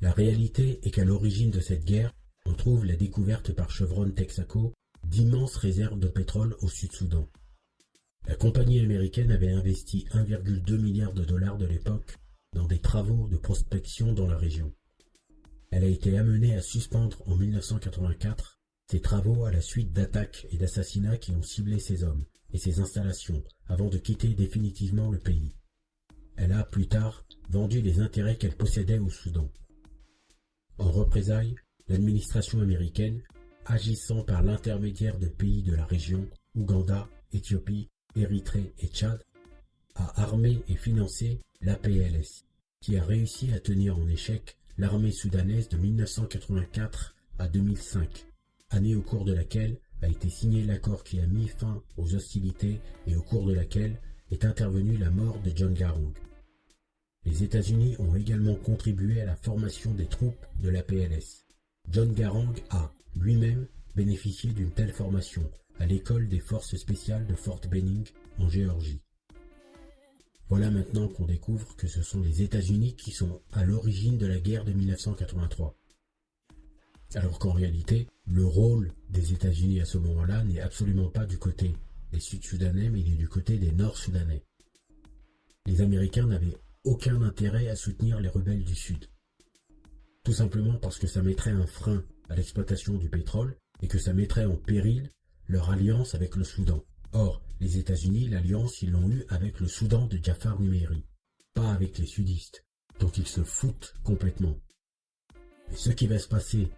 La réalité est qu'à l'origine de cette guerre, on trouve la découverte par Chevron Texaco d'immenses réserves de pétrole au Sud-Soudan. La compagnie américaine avait investi 1,2 milliard de dollars de l'époque dans des travaux de prospection dans la région. Elle a été amenée à suspendre en 1984 ses travaux à la suite d'attaques et d'assassinats qui ont ciblé ses hommes et ses installations avant de quitter définitivement le pays. Elle a, plus tard, vendu les intérêts qu'elle possédait au Soudan. En représailles, l'administration américaine, agissant par l'intermédiaire de pays de la région, Ouganda, Éthiopie, Érythrée et Tchad, a armé et financé l'APLS, qui a réussi à tenir en échec l'armée soudanaise de 1984 à 2005, année au cours de laquelle a été signé l'accord qui a mis fin aux hostilités et au cours de laquelle est intervenue la mort de John Garang. Les États-Unis ont également contribué à la formation des troupes de l'APLS. John Garang a, lui-même, bénéficié d'une telle formation à l'école des forces spéciales de Fort Benning en Géorgie. Voilà maintenant qu'on découvre que ce sont les États-Unis qui sont à l'origine de la guerre de 1983. Alors qu'en réalité, le rôle des États-Unis à ce moment-là n'est absolument pas du côté des Sud-Soudanais, mais il est du côté des Nord-Soudanais. Les Américains n'avaient aucun intérêt à soutenir les rebelles du Sud. Tout simplement parce que ça mettrait un frein à l'exploitation du pétrole et que ça mettrait en péril leur alliance avec le Soudan. Or, les États-Unis, l'alliance, ils l'ont eue avec le Soudan de Jafar Numeri, pas avec les sudistes, dont ils se foutent complètement. Et ce qui va se passer,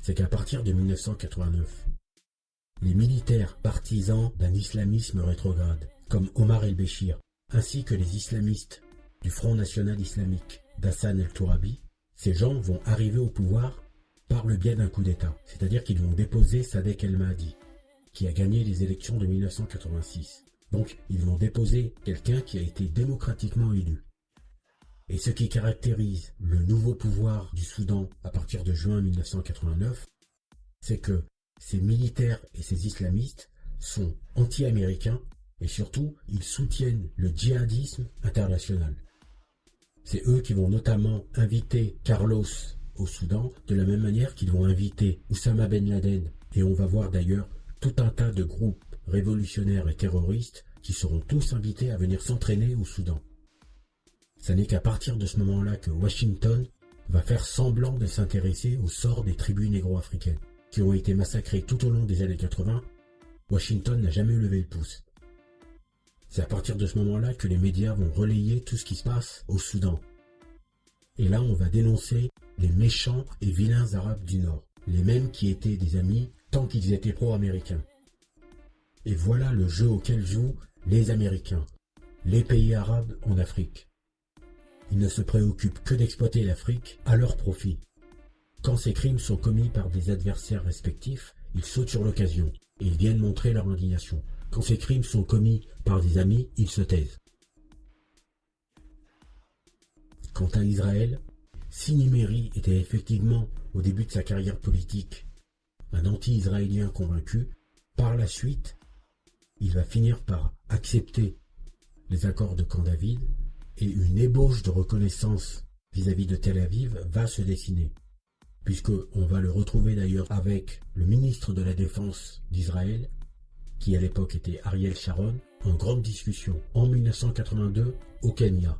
c'est qu'à partir de 1989, les militaires partisans d'un islamisme rétrograde, comme Omar el-Béchir, ainsi que les islamistes du Front National Islamique d'Hassan el-Tourabi, ces gens vont arriver au pouvoir par le biais d'un coup d'État, c'est-à-dire qu'ils vont déposer Sadek el-Mahdi, qui a gagné les élections de 1986. Donc, ils vont déposer quelqu'un qui a été démocratiquement élu. Et ce qui caractérise le nouveau pouvoir du Soudan à partir de juin 1989, c'est que ces militaires et ces islamistes sont anti-américains et surtout, ils soutiennent le djihadisme international. C'est eux qui vont notamment inviter Carlos au Soudan, de la même manière qu'ils vont inviter Oussama Ben Laden. Et on va voir d'ailleurs tout un tas de groupes révolutionnaires et terroristes qui seront tous invités à venir s'entraîner au Soudan. Ce n'est qu'à partir de ce moment-là que Washington va faire semblant de s'intéresser au sort des tribus négro-africaines, qui ont été massacrées tout au long des années 80. Washington n'a jamais levé le pouce. C'est à partir de ce moment-là que les médias vont relayer tout ce qui se passe au Soudan. Et là, on va dénoncer les méchants et vilains Arabes du Nord, les mêmes qui étaient des amis tant qu'ils étaient pro-américains. Et voilà le jeu auquel jouent les Américains, les pays arabes en Afrique. Ils ne se préoccupent que d'exploiter l'Afrique à leur profit. Quand ces crimes sont commis par des adversaires respectifs, ils sautent sur l'occasion et ils viennent montrer leur indignation. Quand ces crimes sont commis par des amis, ils se taisent. Quant à Israël, si Numeri était effectivement, au début de sa carrière politique, un anti-israélien convaincu, par la suite, il va finir par accepter les accords de Camp David et une ébauche de reconnaissance vis-à-vis de Tel Aviv va se dessiner, puisqu'on va le retrouver d'ailleurs avec le ministre de la Défense d'Israël, qui à l'époque était Ariel Sharon, en grande discussion en 1982 au Kenya.